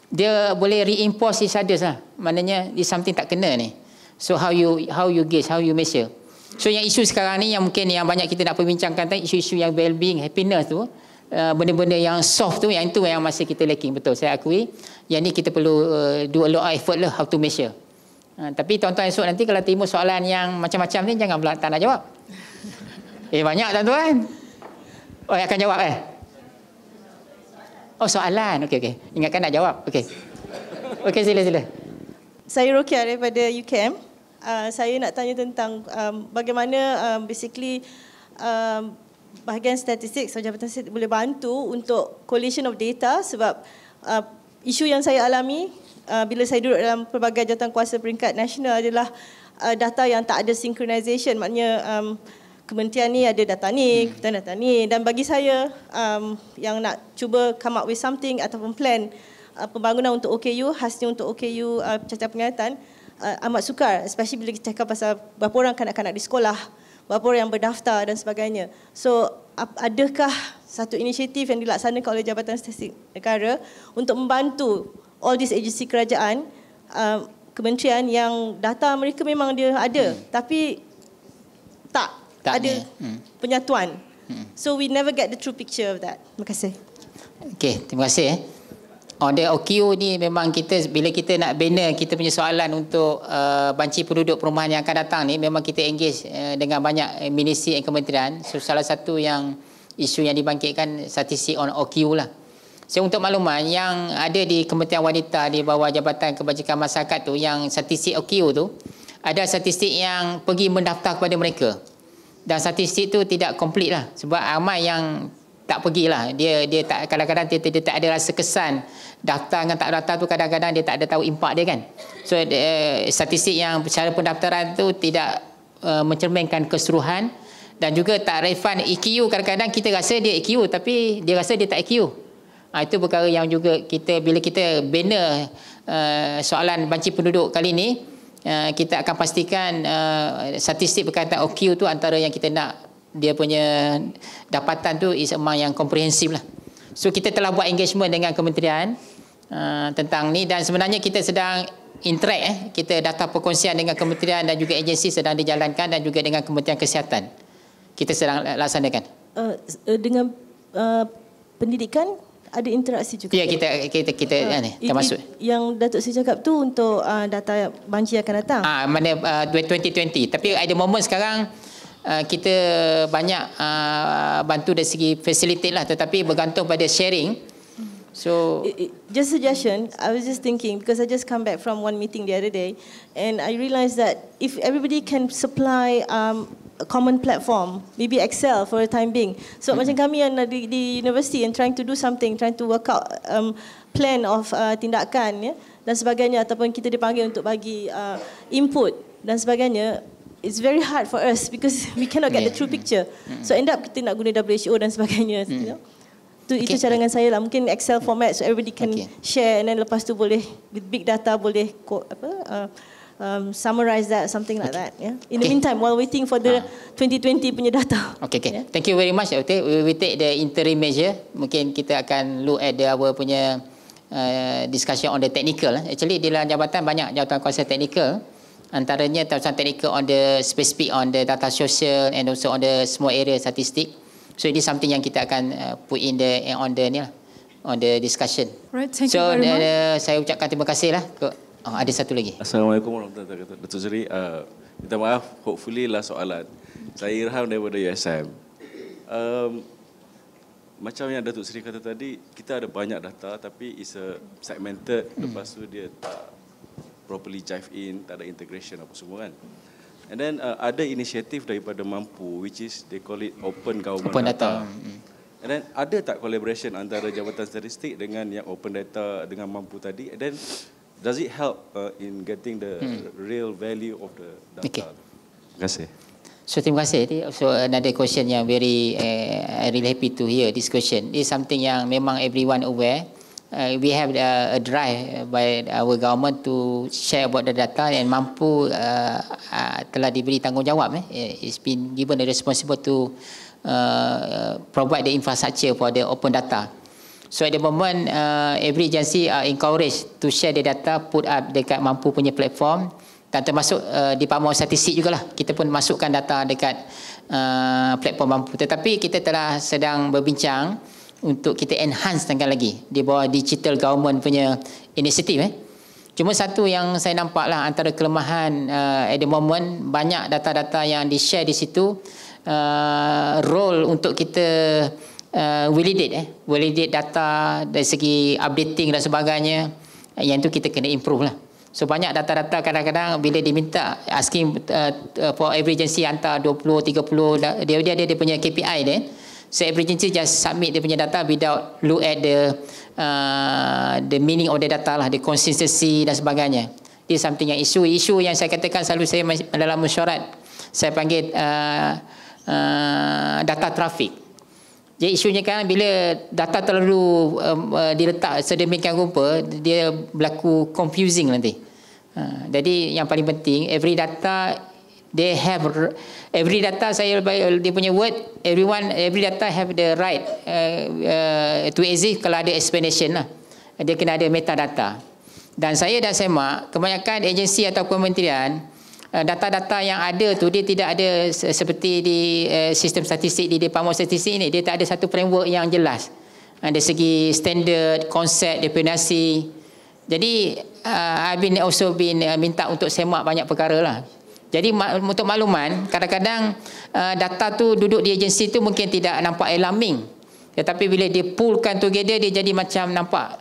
dia boleh reinforce each other lah. Maknanya is something tak kena ni. So how you gauge, how you measure. So yang isu sekarang ni yang mungkin yang banyak kita nak perbincangkan tadi, isu-isu yang well-being, happiness tu, benda-benda yang soft tu, yang itu yang masih kita lacking. Betul, saya akui. Yang ni kita perlu do a lot of effort lah how to measure. Tapi tuan-tuan esok nanti kalau timbul soalan yang macam-macam ni, jangan tak nak jawab. Banyak tuan-tuan. Oh, akan jawab Oh, soalan. Okey. Ingatkan nak jawab. Okey, sila. Saya Rokia daripada UKM. Saya nak tanya tentang bagaimana basically bahagian statistik atau Jabatan Statistik boleh bantu untuk collation of data, sebab isu yang saya alami bila saya duduk dalam pelbagai jawatan kuasa peringkat nasional adalah data yang tak ada synchronization. Maknanya kementerian ni ada data ni, kementerian data ni, dan bagi saya yang nak cuba come up with something ataupun plan pembangunan untuk OKU, khasnya untuk OKU cacat penglihatan, amat sukar, especially bila kita cakap pasal berapa orang kanak-kanak di sekolah, berapa orang yang berdaftar dan sebagainya. So adakah satu inisiatif yang dilaksanakan oleh Jabatan Statistik Negara untuk membantu all these agensi kerajaan, kementerian yang data mereka memang dia ada, tapi tak ada penyatuan. So we never get the true picture of that. Terima kasih. Okey, terima kasih. On the OKU ni memang kita bila kita nak bina kita punya soalan untuk banci penduduk perumahan yang akan datang ni, memang kita engage dengan banyak ministry dan kementerian. So salah satu yang isu yang dibangkitkan statistik on OKU lah. So untuk makluman yang ada di Kementerian Wanita di bawah Jabatan Kebajikan Masyarakat tu, yang statistik OKU tu, ada statistik yang pergi mendaftar kepada mereka. Dan statistik tu tidak komplit lah, sebab ramai yang tak pergilah. Dia tak, kadang-kadang dia tak ada rasa kesan. Daftar dengan tak daftar tu kadang-kadang dia tak ada tahu impak dia kan. So statistik yang secara pendaftaran tu tidak mencerminkan keseluruhan, dan juga tak relevan EQ. Kadang-kadang kita rasa dia EQ tapi dia rasa dia tak EQ. Itu perkara yang juga kita, bila kita bina soalan banci penduduk kali ni, kita akan pastikan statistik berkaitan OQ tu antara yang kita nak dia punya dapatan tu is among yang komprehensif lah. So kita telah buat engagement dengan kementerian tentang ni, dan sebenarnya kita sedang interact kita data perkongsian dengan kementerian dan juga agensi sedang dijalankan, dan juga dengan Kementerian Kesihatan kita sedang laksanakan. Dengan pendidikan ada interaksi juga. Ya, kita termasuk. Yang Datuk Seri cakap tu untuk data banci akan datang. Mana 2020. Tapi ada momen sekarang kita banyak bantu dari segi facilitate lah, tetapi bergantung pada sharing. So just suggestion, I was just thinking because I just come back from one meeting the other day, and I realized that if everybody can supply a common platform, maybe Excel for the time being. So macam kami yang di university and trying to do something, trying to work out plan of tindakan dan sebagainya, ataupun kita dipanggil untuk bagi input dan sebagainya, it's very hard for us because we cannot get the true picture. So end up kita nak guna WHO dan sebagainya. You know? Itu cadangan saya lah. Mungkin Excel format so everybody can share, and then lepas tu boleh with big data boleh summarize that, something like that. Yeah. In the meantime, while waiting for the 2020 punya data. Okay. Yeah. Thank you very much. Okay, we take the interim measure. Mungkin kita akan look at our punya discussion on the technical. Actually di dalam jabatan banyak jawatan kuasa teknikal. Antaranya jawatan teknikal on the specific on the data social and also on the small area statistic. So it is something yang kita akan put in on the discussion. Right, thank you very much. Saya ucapkan terima kasih lah. Ada satu lagi. Assalamualaikum warahmatullahi wabarakatuh. Datuk Seri, minta maaf, hopefully last soalan. Saya Irham daripada USM. Macam yang Datuk Seri kata tadi, kita ada banyak data tapi it's a segmented, lepas tu dia tak properly jive in, tak ada integration apa semua kan. And then ada inisiatif daripada Mampu, which is they call it open government data. And then ada tak collaboration antara Jabatan Statistik dengan yang open data dengan Mampu tadi? And then does it help in getting the real value of the data? Okay. Terima kasih. So terima kasih. So another question yang very I really happy to hear this question. This is something yang memang everyone aware. We have a drive by our government to share about the data, and Mampu telah diberi tanggungjawab. It's been given the responsible to provide the infrastructure for the open data. So at the moment, every agency are encouraged to share the data, put up dekat Mampu punya platform, dan termasuk Department of Statistik jugalah. Kita pun masukkan data dekat platform Mampu. Tetapi kita telah sedang berbincang untuk kita enhance lagi di bawah digital government punya inisiatif. Cuma satu yang saya nampak lah antara kelemahan at the moment, banyak data-data yang di-share di situ, role untuk kita validate data dari segi updating dan sebagainya, yang itu kita kena improve lah. So banyak data-data kadang-kadang bila diminta asking for every agency hantar 20, 30, dia ada punya KPI dia. So every agency just submit dia punya data without look at the meaning of the data lah, the consistency dan sebagainya. This is something yang isu yang saya katakan selalu saya dalam mesyuarat saya panggil data traffic. Jadi isunya kan bila data terlalu diletak sedemikian rupa, dia berlaku confusing nanti. Jadi yang paling penting every data saya dia punya word, every data have the right to exist kalau ada explanation lah. Dia kena ada metadata. Dan saya dah semak kebanyakan agensi atau kementerian, data-data yang ada tu dia tidak ada seperti di sistem statistik di Department Statistik ini, dia tak ada satu framework yang jelas dari segi standard, konsep, definisi. Jadi I've also been minta untuk semak banyak perkara lah. Jadi untuk makluman, kadang-kadang data tu duduk di agensi tu mungkin tidak nampak alarming. Tetapi bila dia poolkan together, dia jadi macam nampak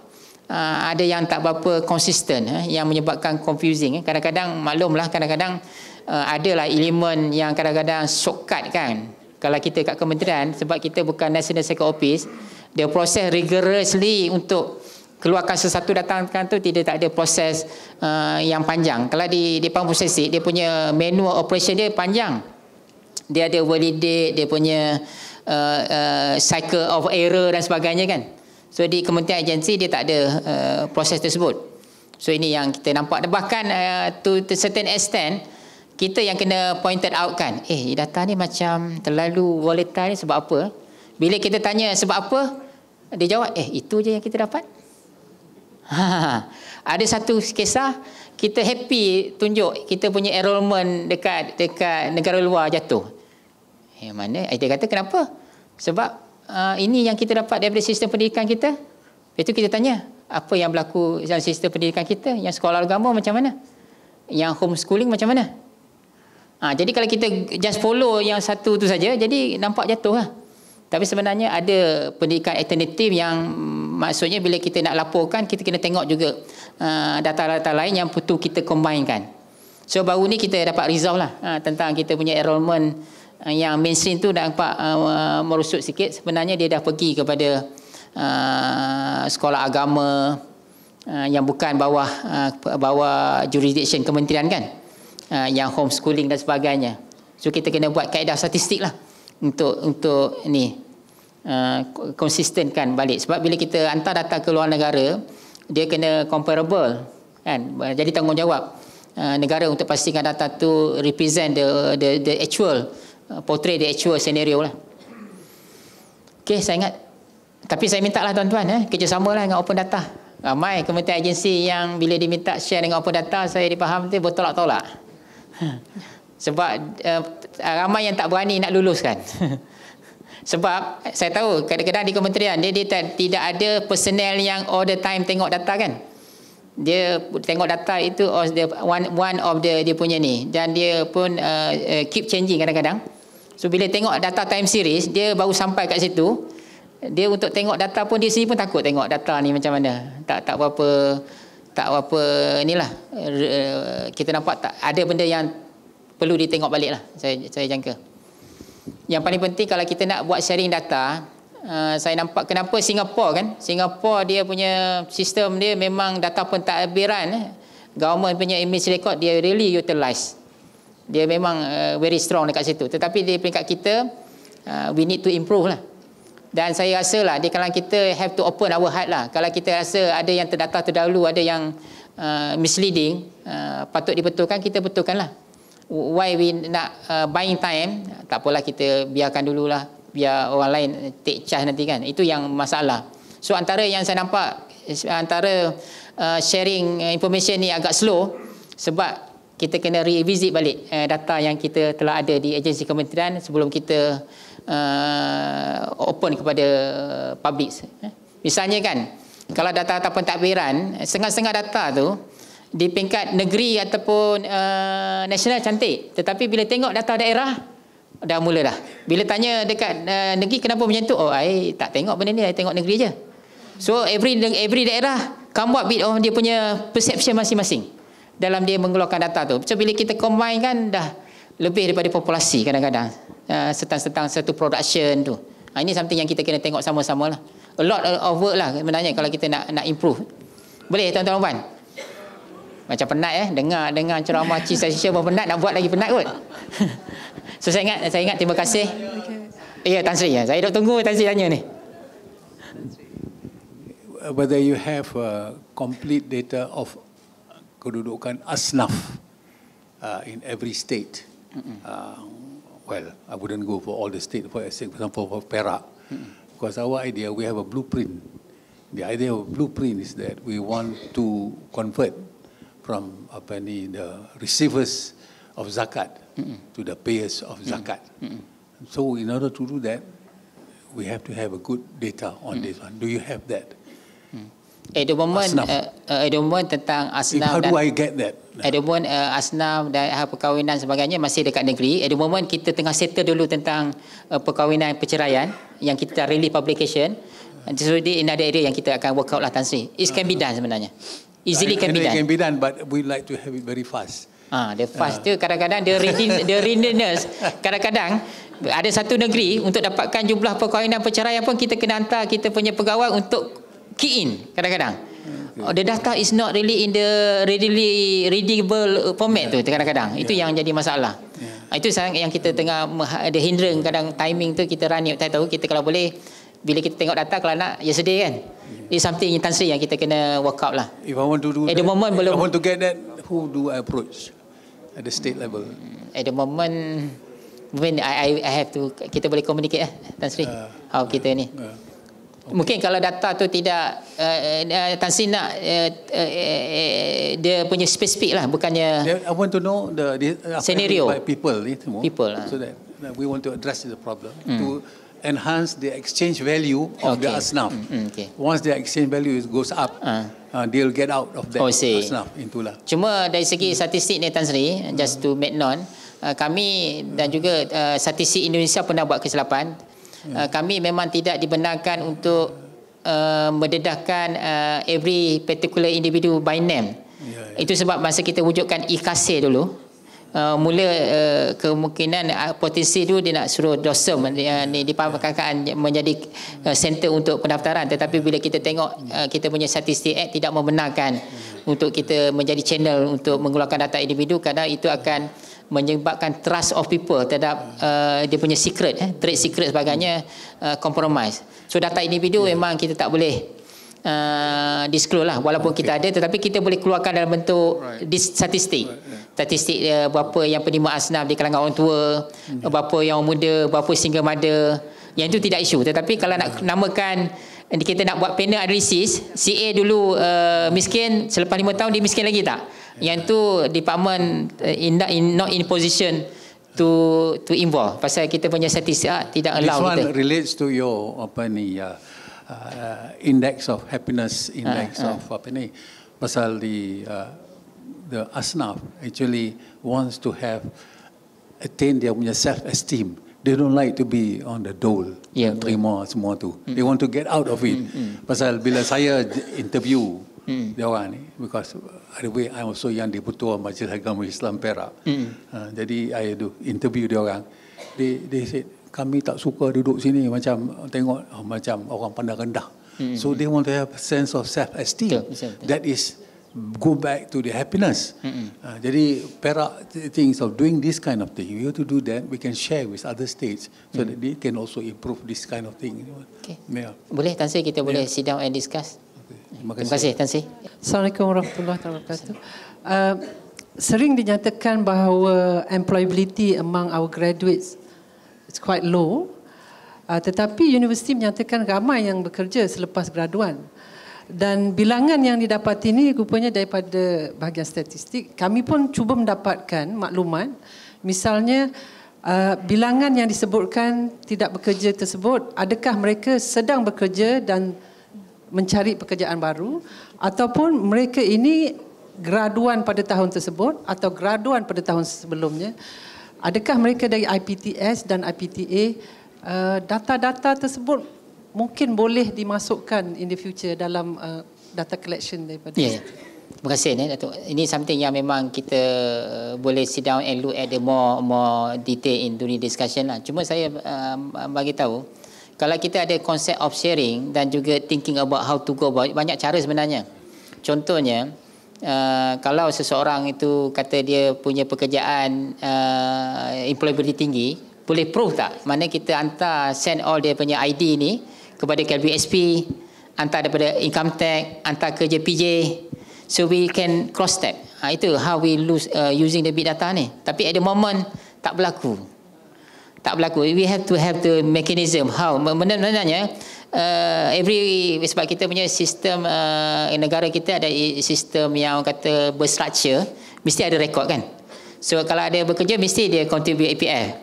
ada yang tak berapa konsisten, yang menyebabkan confusing. Kadang-kadang maklumlah, kadang-kadang adalah elemen yang kadang-kadang shortcut kan. Kalau kita kat kementerian, sebab kita bukan National Secretary Office, dia proses rigorously untuk keluarkan sesuatu datangkan tu, tak ada proses yang panjang. Kalau di Department Statistik, dia punya manual operation dia panjang. Dia ada validate, dia punya cycle of error dan sebagainya kan. So di kementerian agensi dia tak ada proses tersebut. So ini yang kita nampak. Bahkan to certain extent, kita yang kena pointed out kan, data ni macam terlalu volatile ni sebab apa? Bila kita tanya sebab apa, dia jawab, itu je yang kita dapat. Ada satu kisah kita happy tunjuk kita punya enrollment dekat negara luar jatuh. Mana? Dia kata kenapa? Sebab ini yang kita dapat daripada sistem pendidikan kita. Lepas tu kita tanya, apa yang berlaku dalam sistem pendidikan kita? Yang sekolah agama macam mana? Yang homeschooling macam mana? Jadi kalau kita just follow yang satu tu saja, jadi nampak jatuh lah. Tapi sebenarnya ada pendidikan alternatif yang maksudnya bila kita nak laporkan, kita kena tengok juga data-data lain yang perlu kita combinekan. So baru ni kita dapat result lah tentang kita punya enrollment yang mainstream tu nampak merosot sikit. Sebenarnya dia dah pergi kepada sekolah agama yang bukan bawah jurisdiction kementerian kan, yang homeschooling dan sebagainya. So kita kena buat kaedah statistik lah untuk ni konsistenkan balik. Sebab bila kita hantar data ke luar negara, dia kena comparable kan. Jadi tanggungjawab negara untuk pastikan data tu represent the actual portray the actual scenario lah. Okey, saya ingat. Tapi saya minta lah tuan-tuan kerjasama lah dengan open data. Ramai kementerian agensi yang bila diminta share dengan open data, saya dipaham tu bertolak-tolak. Sebab ramai yang tak berani nak luluskan. Sebab saya tahu kadang-kadang di kementerian dia tidak ada personnel yang all the time tengok data kan. Dia tengok data itu one of the dia punya ni, dan dia pun keep changing kadang-kadang. So bila tengok data time series, dia baru sampai kat situ. Dia untuk tengok data pun dia sendiri pun takut tengok data ni macam mana. Tak berapa inilah. Kita nampak tak ada benda yang perlu ditengok balik lah. Saya jangka. Yang paling penting kalau kita nak buat sharing data, saya nampak kenapa Singapura dia punya sistem dia memang data pentadbiran, government punya image record dia really utilize. Dia memang very strong dekat situ. Tetapi di peringkat kita we need to improve lah. Dan saya rasa lah di kalangan kita have to open our heart lah. Kalau kita rasa ada yang terdata terdahulu, ada yang misleading, patut dibetulkan, kita betulkan lah. Why we nak buying time, tak apalah kita biarkan dululah, biar orang lain take charge nanti kan. Itu yang masalah. So antara yang saya nampak, antara sharing information ni agak slow, sebab kita kena revisit balik data yang kita telah ada di agensi kementerian sebelum kita open kepada public. Misalnya kan, kalau data-data pentadbiran, setengah-setengah data tu di peringkat negeri ataupun nasional cantik, tetapi bila tengok data daerah dah mula dah. Bila tanya dekat negeri kenapa macam tu, I tak tengok benda ni, I tengok negeri je. So every daerah come up with dia punya perception masing-masing dalam dia mengeluarkan data tu. So bila kita combine kan dah lebih daripada populasi kadang-kadang. Setang-setang satu production tu. Ini something yang kita kena tengok sama-sama lah. A lot of work lah sebenarnya kalau kita nak improve. Boleh tuan-tuan Wan? Macam penat dengar ceramah Chief Statistician pun penat, nak buat lagi penat kot. So saya ingat terima kasih. Ya, Tan Sri, saya duk tunggu Tan Sri tanya ni. Whether you have complete data of kedudukan asnaf in every state. Well, I wouldn't go for all the state, for example, for Perak. Because our idea, we have a blueprint. The idea of a blueprint is that we want to convert from the receivers of zakat to the payers of zakat. So in order to do that, we have to have a good data on this one. Do you have that? At the moment tentang asnaf. How do I get that? At the moment asnaf dan hal perkahwinan sebagainya masih dekat negeri. At the moment kita tengah settle dulu tentang perkahwinan perceraian yang kita release publication. So in another area yang kita akan work out lah Tan Sri. It can be done sebenarnya. Easily can be done. It can be done, but we like to have it very fast. The fast tu kadang-kadang the readiness kadang-kadang ada satu negeri untuk dapatkan jumlah perkahwinan perceraian pun kita kena hantar kita punya pegawai untuk key in kadang-kadang. The data is not really in the readily readable format tu kadang-kadang. Itu yang jadi masalah. Itu yang kita tengah ada hindrance kadang timing tu kita run tak tahu kita kalau boleh bila kita tengok data kalau nak yesterday kan. It's something Tan Sri yang kita kena work out lah. If I want to do at the moment belum. I want to get that, who do I approach at the state level? At the moment I have to, kita boleh communicate Tan Sri. How kita ni. Mungkin kalau data tu tidak Tan Sri nak dia punya spesifik lah, bukannya I want to know the scenario by people so that we want to address the problem to enhance the exchange value of the asnaf. Once the exchange value goes up, they'll get out of that asnaf intulah. Cuma dari segi statistik ni Tan Sri, just to make known, kami dan juga statistik Indonesia pernah buat kesilapan. Kami memang tidak dibenarkan untuk mendedahkan every particular individu by name. Itu sebab masa kita wujudkan e-kasir dulu, mula kemungkinan potensi itu dia nak suruh DOSM di Perpajakan menjadi center untuk pendaftaran, tetapi bila kita tengok kita punya statistik act tidak membenarkan untuk kita menjadi channel untuk mengeluarkan data individu, kerana itu akan menyebabkan trust of people terhadap dia punya secret, trade secret sebagainya compromise. So data individu memang kita tak boleh disclose lah, walaupun kita ada, tetapi kita boleh keluarkan dalam bentuk statistik. Statistik berapa yang penerima asnaf di kalangan orang tua, berapa yang muda, berapa single mother. Yang itu tidak isu. Tetapi kalau nak namakan, kita nak buat panel analisis, si A dulu miskin, selepas 5 tahun dia miskin lagi tak? Yang tu department not in position to involve. Pasal kita punya statistik tidak allow kita. This one relates to your index of happiness, index of pasal the asnaf actually wants to have attain dia punya self-esteem. They don't like to be on the dole, terima semua tu. They want to get out of it. Pasal bila saya interview dia orang ni, because by the way I'm also yang Dipertua Majlis Agama Islam Perak. Jadi I do interview dia orang. They said kami tak suka duduk sini, macam tengok macam orang pandang rendah. So they want to have a sense of self-esteem. That is go back to the happiness. Jadi Perak thinks of doing this kind of thing. We have to do that. We can share with other states so that they can also improve this kind of thing. Okay. Boleh Tan Sri, kita boleh sit down and discuss. Terima kasih Tan Sri. Assalamualaikum warahmatullahi wabarakatuh. Sering dinyatakan bahawa employability among our graduates is quite low. Tetapi universiti menyatakan ramai yang bekerja selepas graduan. Dan bilangan yang didapati ini rupanya daripada bahagian statistik. Kami pun cuba mendapatkan maklumat. Misalnya, bilangan yang disebutkan tidak bekerja tersebut, adakah mereka sedang bekerja dan mencari pekerjaan baru, ataupun mereka ini graduan pada tahun tersebut atau graduan pada tahun sebelumnya. Adakah mereka dari IPTS dan IPTA? Data-data tersebut mungkin boleh dimasukkan in the future dalam data collection daripada. Terima kasih Datuk. Ini something yang memang kita boleh sit down and look at the more detail in during discussion lah. Cuma saya bagi tahu, kalau kita ada konsep of sharing dan juga thinking about how to go about, banyak cara sebenarnya. Contohnya, kalau seseorang itu kata dia punya pekerjaan employability tinggi, boleh prove tak? Mana kita hantar send all dia punya ID ni kepada KLBSP, hantar daripada income tax, hantar ke JPJ, so we can cross step. Itu how we lose using the big data ni. Tapi at the moment tak berlaku. We have to have the mechanism how. Sebenarnya sebab kita punya sistem negara kita ada sistem yang kata berstructure, mesti ada rekod kan. So kalau ada bekerja mesti dia contribute APF.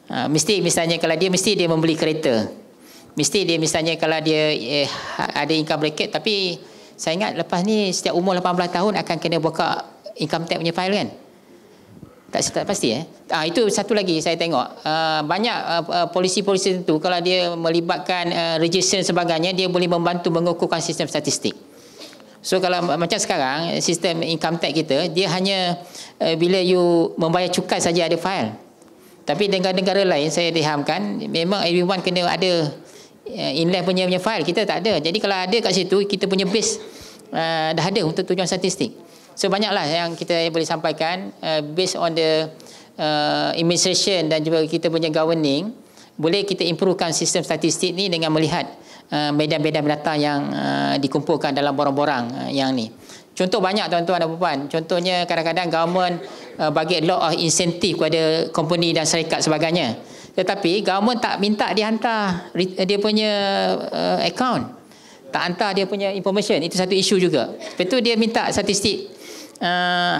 Mesti misalnya kalau dia mesti dia membeli kereta. Mesti dia misalnya kalau dia ada income bracket, tapi saya ingat lepas ni setiap umur 18 tahun akan kena buka income tax punya file kan? Tak pasti itu satu lagi saya tengok. Banyak polisi-polisi tentu kalau dia melibatkan registration sebagainya, dia boleh membantu mengukurkan sistem statistik. So kalau macam sekarang sistem income tax kita, dia hanya bila you membayar cukai saja ada file. Tapi negara-negara lain saya fahamkan memang everyone kena ada inland punya file. Kita tak ada. Jadi kalau ada kat situ, kita punya base dah ada untuk tujuan statistik. So banyaklah yang kita boleh sampaikan based on the administration dan juga kita punya governing, boleh kita improvekan sistem statistik ni dengan melihat medan-medan data yang dikumpulkan dalam borang-borang yang ni. Contoh banyak tuan-tuan dan puan. Contohnya kadang-kadang government bagi a lot of insentif kepada company dan syarikat sebagainya. Tetapi government tak minta dia hantar dia punya account. Tak hantar dia punya information. Itu satu isu juga. Lepas tu dia minta statistik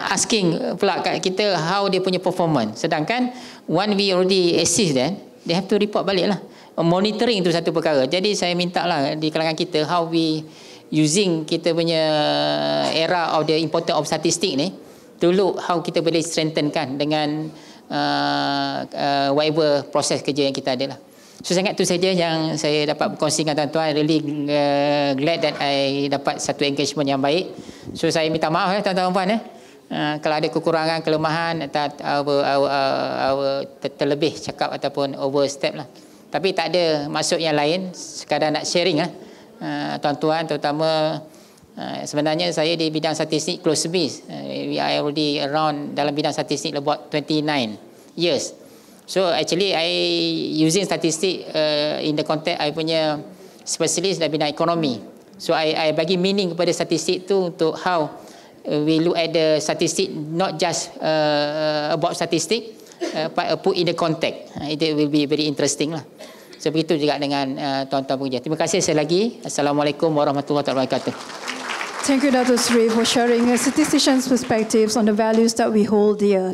asking pula kat kita how dia punya performance. Sedangkan when we already assist them, they have to report balik lah. Monitoring itu satu perkara. Jadi saya minta lah di kalangan kita how we using kita punya era of the importance of statistik ni to look how kita boleh strengthenkan dengan whatever proses kerja yang kita ada lah. So sangat tu saja yang saya dapat berkongsi dengan tuan-tuan. Really glad that I dapat satu engagement yang baik. So saya minta maaf tuan-tuan dan puan kalau ada kekurangan, kelemahan atau terlebih cakap ataupun overstep lah. Tapi tak ada maksud yang lain, sekadar nak sharing lah tuan-tuan, terutama Sebenarnya saya di bidang statistik close to be. We are already around dalam bidang statistik about 29 years. So actually I using statistik in the context I punya specialist dalam bidang ekonomi. So I bagi meaning kepada statistik tu untuk how we look at the statistic not just about statistik but put in the context. It will be very interesting lah. So begitu juga dengan tuan-tuan pengajar. Terima kasih sekali lagi. Assalamualaikum warahmatullahi wabarakatuh. Thank you, Dr. Sri, for sharing a statistician's perspectives on the values that we hold dear.